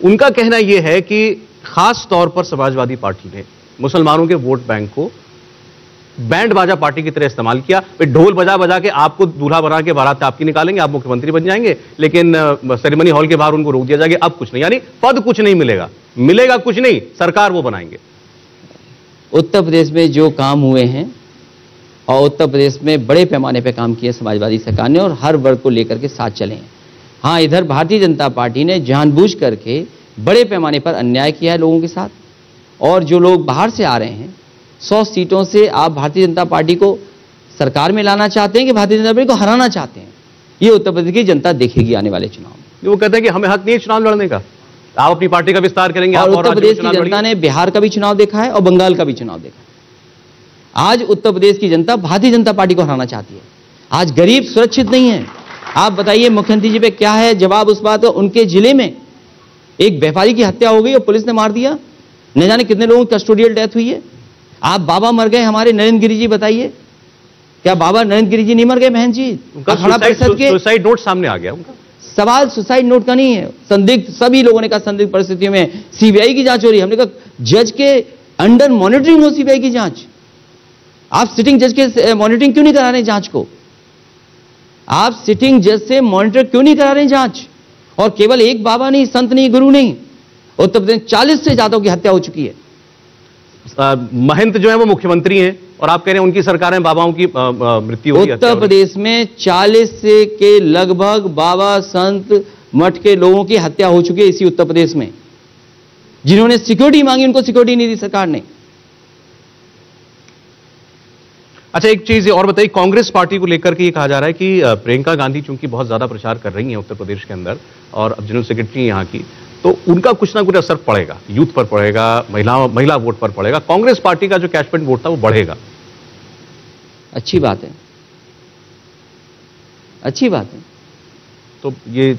उनका कहना यह है कि खास तौर पर समाजवादी पार्टी ने मुसलमानों के वोट बैंक को बैंड बाजा पार्टी की तरह इस्तेमाल किया। ढोल बजा बजा के आपको दूल्हा बना के बारात आपकी निकालेंगे, आप मुख्यमंत्री बन जाएंगे, लेकिन सेरेमनी हॉल के बाहर उनको रोक दिया जाएगा, अब कुछ नहीं, यानी पद कुछ नहीं मिलेगा, मिलेगा कुछ नहीं, सरकार वो बनाएंगे। उत्तर प्रदेश में जो काम हुए हैं और उत्तर प्रदेश में बड़े पैमाने पर काम किए समाजवादी सरकार ने, और हर वर्ग को लेकर के साथ चले हैं। हाँ, इधर भारतीय जनता पार्टी ने जानबूझ करके बड़े पैमाने पर अन्याय किया है लोगों के साथ। और जो लोग बाहर से आ रहे हैं, 100 सीटों से आप भारतीय जनता पार्टी को सरकार में लाना चाहते हैं कि भारतीय जनता पार्टी को हराना चाहते हैं, ये उत्तर प्रदेश की जनता देखेगी आने वाले चुनाव में। वो कहते हैं कि हमें हक नहीं है चुनाव लड़ने का, आप अपनी पार्टी का विस्तार करेंगे। और उत्तर प्रदेश की जनता ने बिहार का भी चुनाव देखा है और बंगाल का भी चुनाव देखा है। आज उत्तर प्रदेश की जनता भारतीय जनता पार्टी को हराना चाहती है। आज गरीब सुरक्षित नहीं है। आप बताइए मुख्यमंत्री जी पे क्या है जवाब उस बात का? उनके जिले में एक व्यापारी की हत्या हो गई और पुलिस ने मार दिया, न जाने कितने लोगों की कस्टोडियल डेथ हुई है। आप बाबा मर गए हमारे नरेंद्र गिरी जी, बताइए क्या बाबा नरेंद्र गिरी जी नहीं मर गए बहन जी? सुसाइड नोट सामने आ गया उनका। सवाल सुसाइड नोट का नहीं है, संदिग्ध सभी लोगों ने कहा संदिग्ध परिस्थितियों में सीबीआई की जांच हो रही है। हमने कहा जज के अंडर मॉनिटरिंग हो सीबीआई की जांच, आप सिटिंग जज के मॉनिटरिंग क्यों नहीं करा रहे जांच को? आप सिटिंग जज से मॉनिटर क्यों नहीं करा रहे जांच? और केवल एक बाबा नहीं, संत नहीं, गुरु नहीं, उत्तर प्रदेश 40 से ज्यादा की हत्या हो चुकी है। महंत जो है वो मुख्यमंत्री हैं और आप कह रहे हैं उनकी सरकार में बाबाओं की मृत्यु हुई। उत्तर प्रदेश में 40 से के लगभग बाबा, संत, मठ के लोगों की हत्या हो चुकी है इसी उत्तर प्रदेश में। जिन्होंने सिक्योरिटी मांगी उनको सिक्योरिटी नहीं दी सरकार ने। अच्छा, एक चीज और बताइए, कांग्रेस पार्टी को लेकर के ये कहा जा रहा है कि प्रियंका गांधी चूंकि बहुत ज्यादा प्रचार कर रही हैं उत्तर प्रदेश के अंदर और अब जनरल सेक्रेटरी यहाँ की, तो उनका कुछ ना कुछ असर पड़ेगा, यूथ पर पड़ेगा, महिला वोट पर पड़ेगा, कांग्रेस पार्टी का जो कैशमेंट वोट था वो बढ़ेगा। अच्छी बात है, अच्छी बात है। तो ये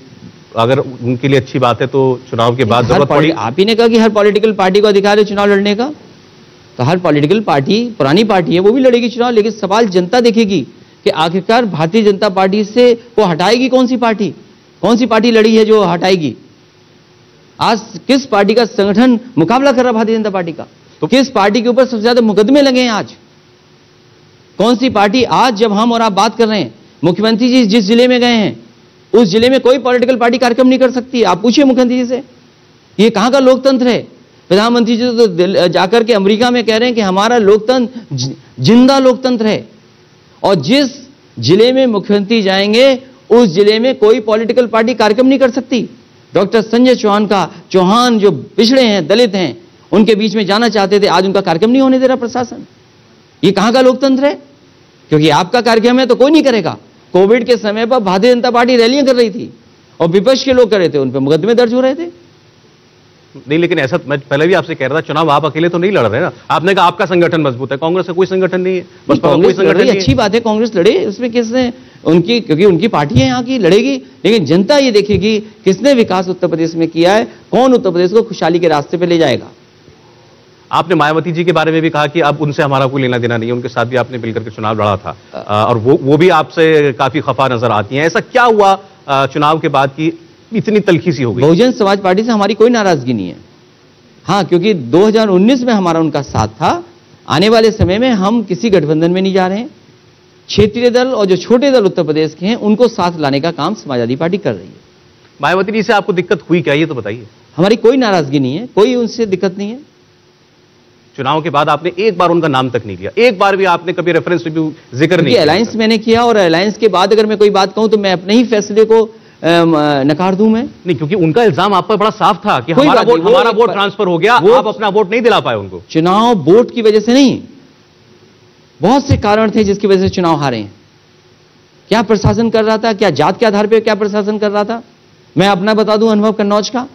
अगर उनके लिए अच्छी बात है तो चुनाव के बाद जरूरत पड़ी। आप ही ने कहा कि हर पॉलिटिकल पार्टी को अधिकार है चुनाव लड़ने का, तो हर पॉलिटिकल पार्टी, पुरानी पार्टी है, वो भी लड़ेगी चुनाव। लेकिन सवाल जनता देखेगी कि आखिरकार भारतीय जनता पार्टी से को हटाएगी कौन सी पार्टी? कौन सी पार्टी लड़ी है जो हटाएगी? आज किस पार्टी का संगठन मुकाबला कर रहा भारतीय जनता पार्टी का? तो किस पार्टी के ऊपर सबसे ज्यादा मुकदमे लगे हैं आज? कौन सी पार्टी? आज जब हम और आप बात कर रहे हैं, मुख्यमंत्री जी जिस जिले में गए हैं उस जिले में कोई पॉलिटिकल पार्टी कार्यक्रम नहीं कर सकती। आप पूछिए मुख्यमंत्री जी से, ये कहां का लोकतंत्र है? प्रधानमंत्री जी तो जाकर के अमेरिका में कह रहे हैं कि हमारा लोकतंत्र जिंदा लोकतंत्र है। और जिस जिले में मुख्यमंत्री जाएंगे उस जिले में कोई पॉलिटिकल पार्टी कार्यक्रम नहीं कर सकती। डॉक्टर संजय चौहान जो पिछड़े हैं, दलित हैं, उनके बीच में जाना चाहते थे, आज उनका कार्यक्रम नहीं होने दे रहा प्रशासन। ये कहां का लोकतंत्र है? क्योंकि आपका कार्यक्रम है तो कोई नहीं करेगा। कोविड के समय पर भारतीय जनता पार्टी रैलियां कर रही थी और विपक्ष के लोग कर रहे थे, उन पर मुकदमे दर्ज हो रहे थे। नहीं, लेकिन ऐसा मैं पहले भी आपसे कह रहा था, चुनाव आप अकेले तो नहीं लड़ रहे ना। आपने कहा आपका संगठन मजबूत है, कांग्रेस का कोई संगठन नहीं है, बस कोई संगठन नहीं है। अच्छी बात है, कांग्रेस लड़े, उसमें किसने उनकी, क्योंकि उनकी पार्टी है यहाँ की, लड़ेगी। लेकिन जनता ये देखेगी किसने विकास उत्तर प्रदेश में किया है, कौन उत्तर प्रदेश को खुशहाली के रास्ते पे ले जाएगा। आपने मायावती जी के बारे में भी कहा कि अब उनसे हमारा कोई लेना देना नहीं है, उनके साथ भी आपने मिलकर के चुनाव लड़ा था और वो भी आपसे काफी खफा नजर आती हैं। ऐसा क्या हुआ चुनाव के बाद की इतनी तल्खी सी हो गई? बहुजन समाज पार्टी से हमारी कोई नाराजगी नहीं है। हाँ, क्योंकि 2019 में हमारा उनका साथ था। आने वाले समय में हम किसी गठबंधन में नहीं जा रहे हैं। क्षेत्रीय दल और जो छोटे दल उत्तर प्रदेश के हैं उनको साथ लाने का काम समाजवादी पार्टी कर रही है। मायावती जी से आपको दिक्कत हुई क्या, ये तो बताइए। हमारी कोई नाराजगी नहीं है, कोई उनसे दिक्कत नहीं है। चुनाव के बाद आपने एक बार उनका नाम तक नहीं लिया, एक बार भी आपने कभी रेफरेंस रिव्यू जिक्र नहीं किया। अलायंस मैंने किया और अलायंस के बाद अगर मैं कोई बात कहूं तो मैं अपने ही फैसले को नकार दूं मैं? नहीं, क्योंकि उनका इल्जाम आप पर बड़ा साफ था कि हमारा वोट ट्रांसफर हो गया, आप अपना वोट नहीं दिला पाए उनको। चुनाव वोट की वजह से नहीं, बहुत से कारण थे जिसकी वजह से चुनाव हारे हैं। क्या प्रशासन कर रहा था? क्या जात के आधार पर क्या प्रशासन कर रहा था? मैं अपना बता दूं अनुभव कन्नौज का।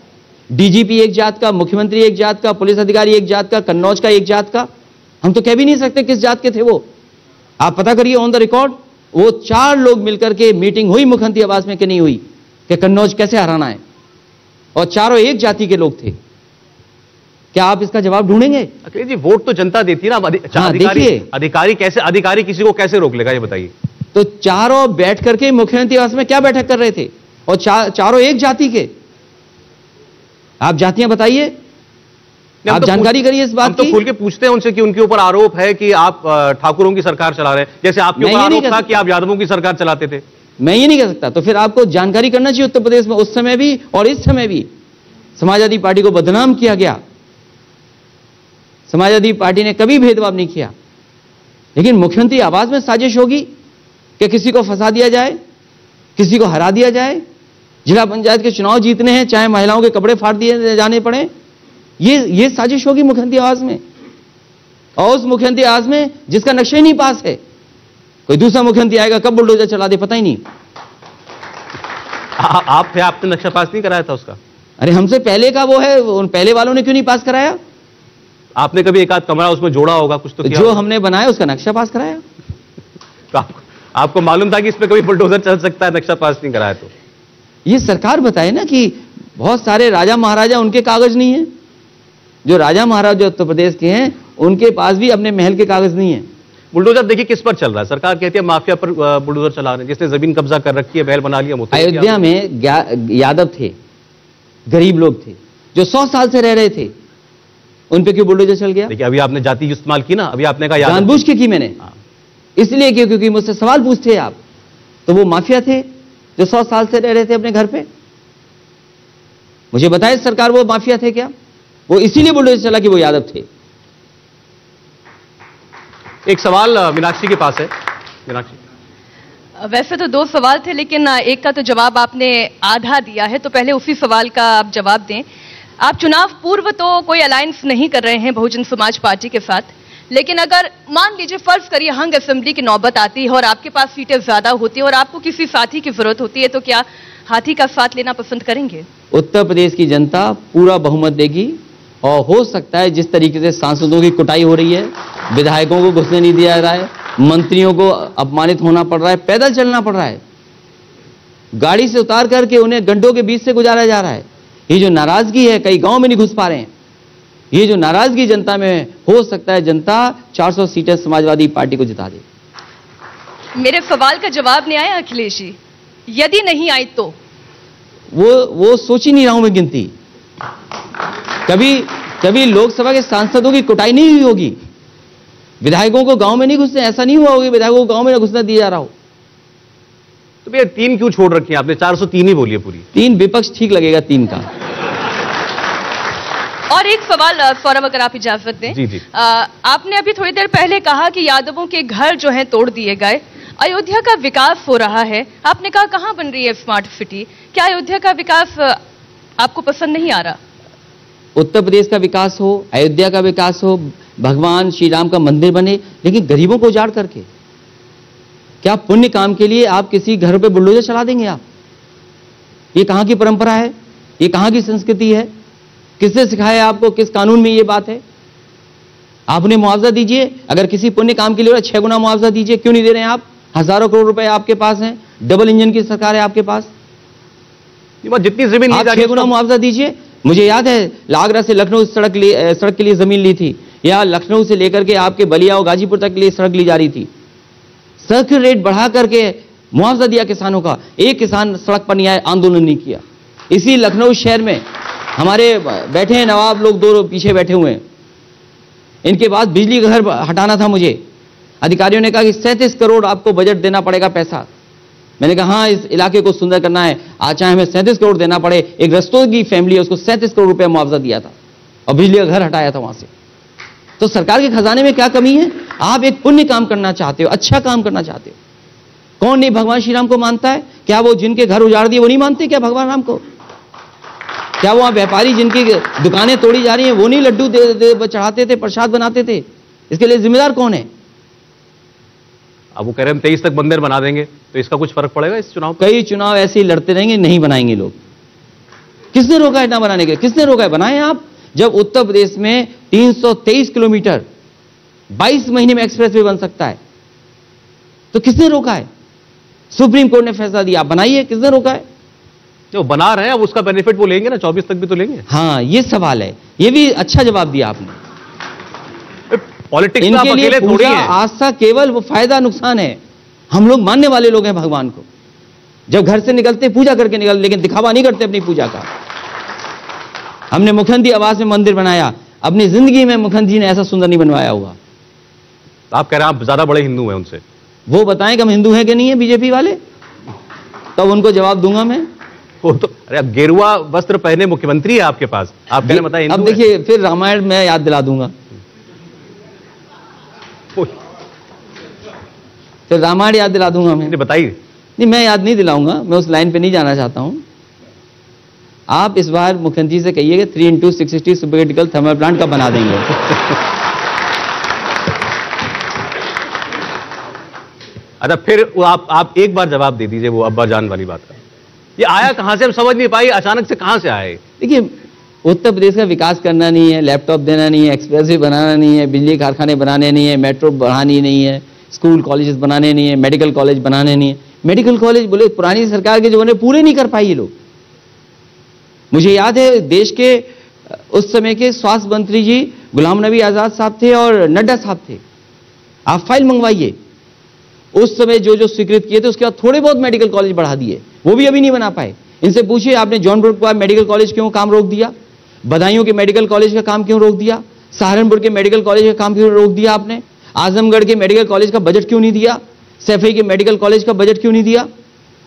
डीजीपी एक जात का, मुख्यमंत्री एक जात का, पुलिस अधिकारी एक जात का, कन्नौज का एक जात का। हम तो कह भी नहीं सकते किस जात के थे वो। आप पता करिए ऑन द रिकॉर्ड, वो 4 लोग मिलकर के मीटिंग हुई मुख्यमंत्री आवास में कि नहीं हुई कि कन्नौज कैसे हराना है, और चारों एक जाति के लोग थे। क्या आप इसका जवाब ढूंढेंगे? अखिलेश जी, वोट तो जनता देती है ना। अधिकारी कैसे, अधिकारी किसी को कैसे रोक लेगा, ये बताइए। तो चारों बैठ करके मुख्यमंत्री आवास में क्या बैठक कर रहे थे, और चारों एक जाति के। आप जातियां बताइए, आप जानकारी करिए इस बात की। तो खुल के पूछते हैं उनसे कि उनके ऊपर आरोप है कि आप ठाकुरों की सरकार चला रहे हैं, जैसे आपके ऊपर आरोप था कि आप यादवों की सरकार चलाते थे। मैं ये नहीं कह सकता। तो फिर आपको जानकारी करना चाहिए। उत्तर प्रदेश में उस समय भी और इस समय भी समाजवादी पार्टी को बदनाम किया गया। समाजवादी पार्टी ने कभी भेदभाव नहीं किया, लेकिन मुख्यमंत्री आवास में साजिश होगी कि किसी को फंसा दिया जाए, किसी को हरा दिया जाए। जिला पंचायत के चुनाव जीतने हैं, चाहे महिलाओं के कपड़े फाड़ दिए जाने पड़े। ये साजिश होगी मुख्यमंत्री आवास में, और उस मुख्यमंत्री आवास में जिसका नक्शा ही नहीं पास है। कोई दूसरा मुख्यमंत्री आएगा, कब बुलडोजर चला दे पता ही नहीं। आप थे, आपने नक्शा पास नहीं कराया था उसका? अरे हमसे पहले का वो है, उन पहले वालों ने क्यों नहीं पास कराया? आपने कभी एक आध कमरा उसमें जोड़ा होगा, कुछ तो किया जो होगा। हमने बनाया उसका नक्शा पास कराया। तो आपको मालूम था कि इसमें कभी बुलडोजर चल सकता है, नक्शा पास नहीं कराया तो? ये सरकार बताए ना कि बहुत सारे राजा महाराजा उनके कागज नहीं है। जो राजा महाराजा उत्तर प्रदेश के हैं उनके पास भी अपने महल के कागज नहीं है। बुलडोजर देखिए किस पर चल रहा है, सरकार कहती है माफिया पर बुलडोजर चला रहे हैं, जिसने जमीन कब्जा कर रखी है, महल बना लिया। अयोध्या में यादव थे, गरीब लोग थे, जो 100 साल से रह रहे थे, उन पे क्यों बुलडोजर चल गया? देखिए अभी आपने जाति इस्तेमाल की ना, अभी आपने कहा जानबूझ के की मैंने, इसलिए क्योंकि मुझसे सवाल पूछते आप। तो वो माफिया थे जो 100 साल से रह रहे थे अपने घर पे। मुझे बताए सरकार वो माफिया थे क्या? वो इसीलिए बुलडोजर चला कि वो यादव थे। एक सवाल मीनाक्षी के पास है। मीनाक्षी, वैसे तो 2 सवाल थे, लेकिन एक का तो जवाब आपने आधा दिया है, तो पहले उसी सवाल का आप जवाब दें। आप चुनाव पूर्व तो कोई अलायंस नहीं कर रहे हैं बहुजन समाज पार्टी के साथ, लेकिन अगर मान लीजिए फर्ज करिए हंग असेंबली की नौबत आती है और आपके पास सीटें ज्यादा होती है और आपको किसी साथी की जरूरत होती है, तो क्या हाथी का साथ लेना पसंद करेंगे? उत्तर प्रदेश की जनता पूरा बहुमत देगी, और हो सकता है जिस तरीके से सांसदों की कुटाई हो रही है, विधायकों को घुसने नहीं दिया जा रहा है, मंत्रियों को अपमानित होना पड़ रहा है, पैदल चलना पड़ रहा है, गाड़ी से उतार करके उन्हें गड्ढों के बीच से गुजारा जा रहा है। ये जो नाराजगी है, कई गांव में नहीं घुस पा रहे हैं, ये जो नाराजगी जनता में, हो सकता है जनता 400 सीटें समाजवादी पार्टी को जिता दे। मेरे सवाल का जवाब नहीं आया अखिलेश जी, यदि नहीं आई तो? वो सोच ही नहीं रहा हूं मैं गिनती। कभी लोकसभा के सांसदों की कुटाई नहीं हुई होगी, विधायकों को गांव में नहीं घुसने, ऐसा नहीं हुआ होगा विधायकों को गांव में घुसना दिया जा रहा हो। तो भैया 3 क्यों छोड़ रखी है आपने? 403 ही बोली है पूरी। 3 विपक्ष ठीक लगेगा 3 का। और एक सवाल सौरभ, अगर आप इजाजत दें। जी जी। आपने अभी थोड़ी देर पहले कहा कि यादवों के घर जो हैं तोड़ दिए गए, अयोध्या का विकास हो रहा है। आपने कहा कहां बन रही है स्मार्ट सिटी? क्या अयोध्या का विकास आपको पसंद नहीं आ रहा? उत्तर प्रदेश का विकास हो, अयोध्या का विकास हो, भगवान श्री राम का मंदिर बने, लेकिन गरीबों को उजाड़ करके। क्या पुण्य काम के लिए आप किसी घर पे बुलडोजर चला देंगे आप? ये कहां की परंपरा है? ये कहां की संस्कृति है? किसने सिखाया आपको? किस कानून में ये बात है? आप उन्हें मुआवजा दीजिए, अगर किसी पुण्य काम के लिए 6 गुना मुआवजा दीजिए। क्यों नहीं दे रहे हैं आप? हजारों करोड़ रुपए आपके पास हैं, डबल इंजन की सरकार है आपके पास, जितनी जमीन आप 6 गुना मुआवजा दीजिए। मुझे याद है आगरा से लखनऊ सड़क के लिए जमीन ली थी, या लखनऊ से लेकर के आपके बलिया और गाजीपुर तक के लिए सड़क ली जा रही थी। सड़क रेट बढ़ा करके मुआवजा दिया किसानों का, एक किसान सड़क पर नहीं आया, आंदोलन नहीं किया। इसी लखनऊ शहर में हमारे बैठे हैं नवाब लोग, 2 पीछे बैठे हुए हैं, इनके बाद बिजली का घर हटाना था मुझे। अधिकारियों ने कहा कि 37 करोड़ आपको बजट देना पड़ेगा पैसा। मैंने कहा हाँ, इस इलाके को सुंदर करना है, आज चाहे हमें 37 करोड़ देना पड़े। एक रस्तों की फैमिली है, उसको 37 करोड़ रुपया मुआवजा दिया था और बिजली का घर हटाया था वहां से। तो सरकार के खजाने में क्या कमी है? आप एक पुण्य काम करना चाहते हो, अच्छा काम करना चाहते हो। कौन नहीं भगवान श्री राम को मानता है? क्या वो जिनके घर उजाड़ दिए वो नहीं मानते क्या भगवान राम को? क्या वो व्यापारी जिनकी दुकानें तोड़ी जा रही हैं वो नहीं लड्डू चढ़ाते थे, प्रसाद बनाते थे? इसके लिए जिम्मेदार कौन है? अब वो कह रहे हैं 23 तक मंदिर बना देंगे, तो इसका कुछ फर्क पड़ेगा इस चुनाव पर? कई चुनाव ऐसे ही लड़ते रहेंगे, नहीं बनाएंगे लोग। किसने रोका है ना बनाने के लिए? किसने रोका है? बनाए आप। जब उत्तर प्रदेश में 323 किलोमीटर 22 महीने में एक्सप्रेस वे बन सकता है, तो किसने रोका है? सुप्रीम कोर्ट ने फैसला दिया, आप बनाइए। किसने रोका है? जो बना रहे हैं अब उसका बेनिफिट वो लेंगे ना, 24 तक भी तो लेंगे। हाँ, ये सवाल है, ये भी अच्छा जवाब दिया आपने। पॉलिटिक्स इनके लिए पूजा आस्था केवल वो फायदा नुकसान है। हम लोग मानने वाले लोग हैं भगवान को, जब घर से निकलते पूजा करके निकलते, लेकिन दिखावा नहीं करते अपनी पूजा का। हमने मुखंदी आवास में मंदिर बनाया, अपनी जिंदगी में मुखंदी जी ने ऐसा सुंदर नहीं बनवाया हुआ। आप कह रहे हैं आप ज्यादा बड़े हिंदू हैं उनसे, वो बताएं कि हम हिंदू हैं कि नहीं है बीजेपी वाले, तब उनको जवाब दूंगा मैं। वो तो अरे अब गेरुआ वस्त्र पहने मुख्यमंत्री है आपके पास, आप कह रहे हैं बताइए। अब देखिए फिर रामायण में याद दिला दूंगा, फिर रामायण याद दिला दूंगा मैं। बताइए। नहीं, मैं याद नहीं दिलाऊंगा, मैं उस लाइन पे नहीं जाना चाहता हूं। आप इस बार मुख्यमंत्री से कहिए कि 3x660 super critical thermal plant कब बना देंगे। अच्छा, फिर आप एक बार जवाब दे दीजिए वो अब्बा जान वाली बात का। ये आया कहां से, हम समझ नहीं पाई, अचानक से कहां से आए? देखिए, उत्तर प्रदेश का विकास करना नहीं है, लैपटॉप देना नहीं है, एक्सप्रेसवे बनाना नहीं है, बिजली कारखाने बनाने नहीं है, मेट्रो बढ़ानी नहीं है, स्कूल कॉलेजेस बनाने नहीं है, मेडिकल कॉलेज बनाने नहीं है। मेडिकल कॉलेज बोले पुरानी सरकार के जमाने पूरे नहीं कर पाई ये लोग। मुझे याद है देश के उस समय के स्वास्थ्य मंत्री जी गुलाम नबी आजाद साहब थे और नड्डा साहब थे। आप फाइल मंगवाइए, उस समय जो जो स्वीकृत किए थे उसके बाद थोड़े बहुत मेडिकल कॉलेज बढ़ा दिए, वो भी अभी नहीं बना पाए। इनसे पूछिए आपने जौनपुर का मेडिकल कॉलेज क्यों काम रोक दिया, बदायूं के मेडिकल कॉलेज का काम क्यों रोक दिया, सहारनपुर के मेडिकल कॉलेज का काम क्यों रोक दिया आपने, आजमगढ़ के मेडिकल कॉलेज का बजट क्यों नहीं दिया, सैफई के मेडिकल कॉलेज का बजट क्यों नहीं दिया।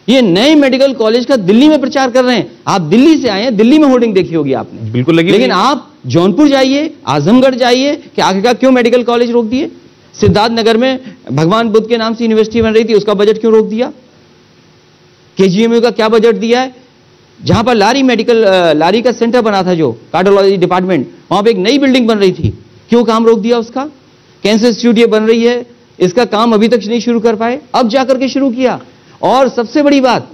ये नए मेडिकल कॉलेज का दिल्ली में प्रचार कर रहे हैं। आप दिल्ली से आए हैं, दिल्ली में होर्डिंग देखी होगी आपने, बिल्कुल लगी। लेकिन आप जौनपुर जाइए, आजमगढ़ जाइए कि आखिरकार क्यों मेडिकल कॉलेज रोक दिए। सिद्धार्थनगर में भगवान बुद्ध के नाम से यूनिवर्सिटी बन रही थी, उसका बजट क्यों रोक दिया। केजीएमयू का क्या बजट दिया है, जहां पर लारी का सेंटर बना था, जो कार्डियोलॉजी डिपार्टमेंट, वहां पे एक नई बिल्डिंग बन रही थी, क्यों काम रोक दिया उसका। कैंसर इंस्टीट्यूट ये बन रही है, इसका काम अभी तक नहीं शुरू कर पाए, अब जाकर के शुरू किया। और सबसे बड़ी बात,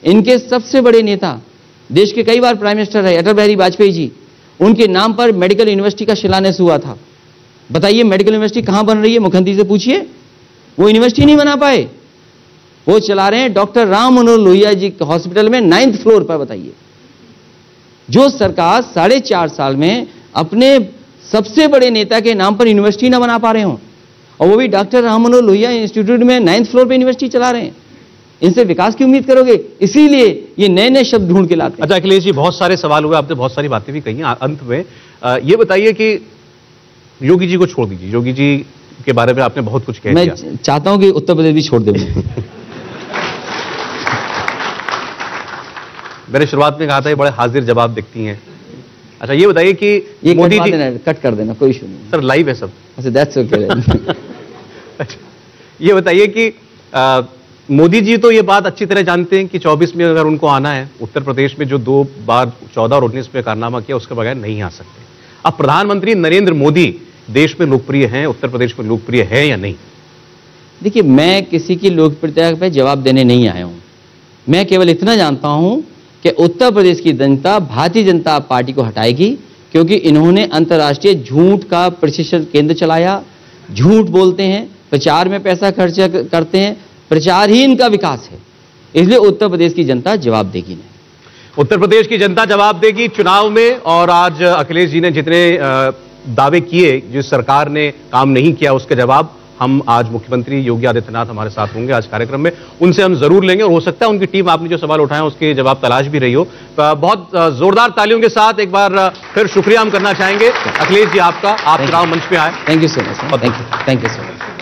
इनके सबसे बड़े नेता, देश के कई बार प्राइम मिनिस्टर रहे अटल बिहारी वाजपेयी जी, उनके नाम पर मेडिकल यूनिवर्सिटी का शिलान्यास हुआ था। बताइए मेडिकल यूनिवर्सिटी कहां बन रही है, मुख्यमंत्री से पूछिए। वो यूनिवर्सिटी नहीं बना पाए, वो चला रहे हैं डॉक्टर राम मनोहर लोहिया जी हॉस्पिटल में 9th फ्लोर पर। बताइए, जो सरकार 4.5 साल में अपने सबसे बड़े नेता के नाम पर यूनिवर्सिटी ना बना पा रहे हो, और वो भी डॉक्टर राम मनोहर लोहिया इंस्टीट्यूट में 9th फ्लोर पर यूनिवर्सिटी चला रहे हैं, इनसे विकास की उम्मीद करोगे। इसीलिए ये नए नए शब्द ढूंढ के लाते हैं। अच्छा अखिलेश जी, बहुत सारे सवाल हुए, आपने बहुत सारी बातें भी कही हैं। अंत में ये बताइए कि योगी जी को छोड़ दीजिए, योगी जी के बारे में आपने बहुत कुछ कह दिया। मैं चाहता हूं कि उत्तर प्रदेश भी छोड़ दें। मैंने शुरुआत में कहा था ये बड़े हाजिर जवाब दिखती हैं। अच्छा ये बताइए कि ये मोदी जी, कट कर देना, कोई इशू नहीं सर, लाइव है सब। अच्छा, दैट्स ओके। अच्छा ये बताइए कि मोदी जी तो ये बात अच्छी तरह जानते हैं कि 24 में अगर उनको आना है, उत्तर प्रदेश में जो 2 बार 14 और 19 में कारनामा किया, उसके बगैर नहीं आ सकते। अब प्रधानमंत्री नरेंद्र मोदी देश में लोकप्रिय हैं, उत्तर प्रदेश में लोकप्रिय है या नहीं? देखिए, मैं किसी की लोकप्रियता पर जवाब देने नहीं आया हूं। मैं केवल इतना जानता हूं कि उत्तर प्रदेश की जनता भारतीय जनता पार्टी को हटाएगी, क्योंकि इन्होंने अंतर्राष्ट्रीय झूठ का प्रशिक्षण केंद्र चलाया, झूठ बोलते हैं, प्रचार में पैसा खर्च करते हैं, प्रचार ही इनका विकास है। इसलिए उत्तर प्रदेश की जनता जवाब देगी नहीं। उत्तर प्रदेश की जनता जवाब देगी चुनाव में। और आज अखिलेश जी ने जितने दावे किए, जिस सरकार ने काम नहीं किया, उसके जवाब हम आज मुख्यमंत्री योगी आदित्यनाथ हमारे साथ होंगे आज कार्यक्रम में, उनसे हम जरूर लेंगे। और हो सकता है उनकी टीम, आपने जो सवाल उठाए उसके जवाब तलाश भी रही हो। बहुत जोरदार तालियों के साथ एक बार फिर शुक्रिया हम करना चाहेंगे अखिलेश जी आपका, आप चुनाव मंच पे आए। Thank you so much. Thank you so much.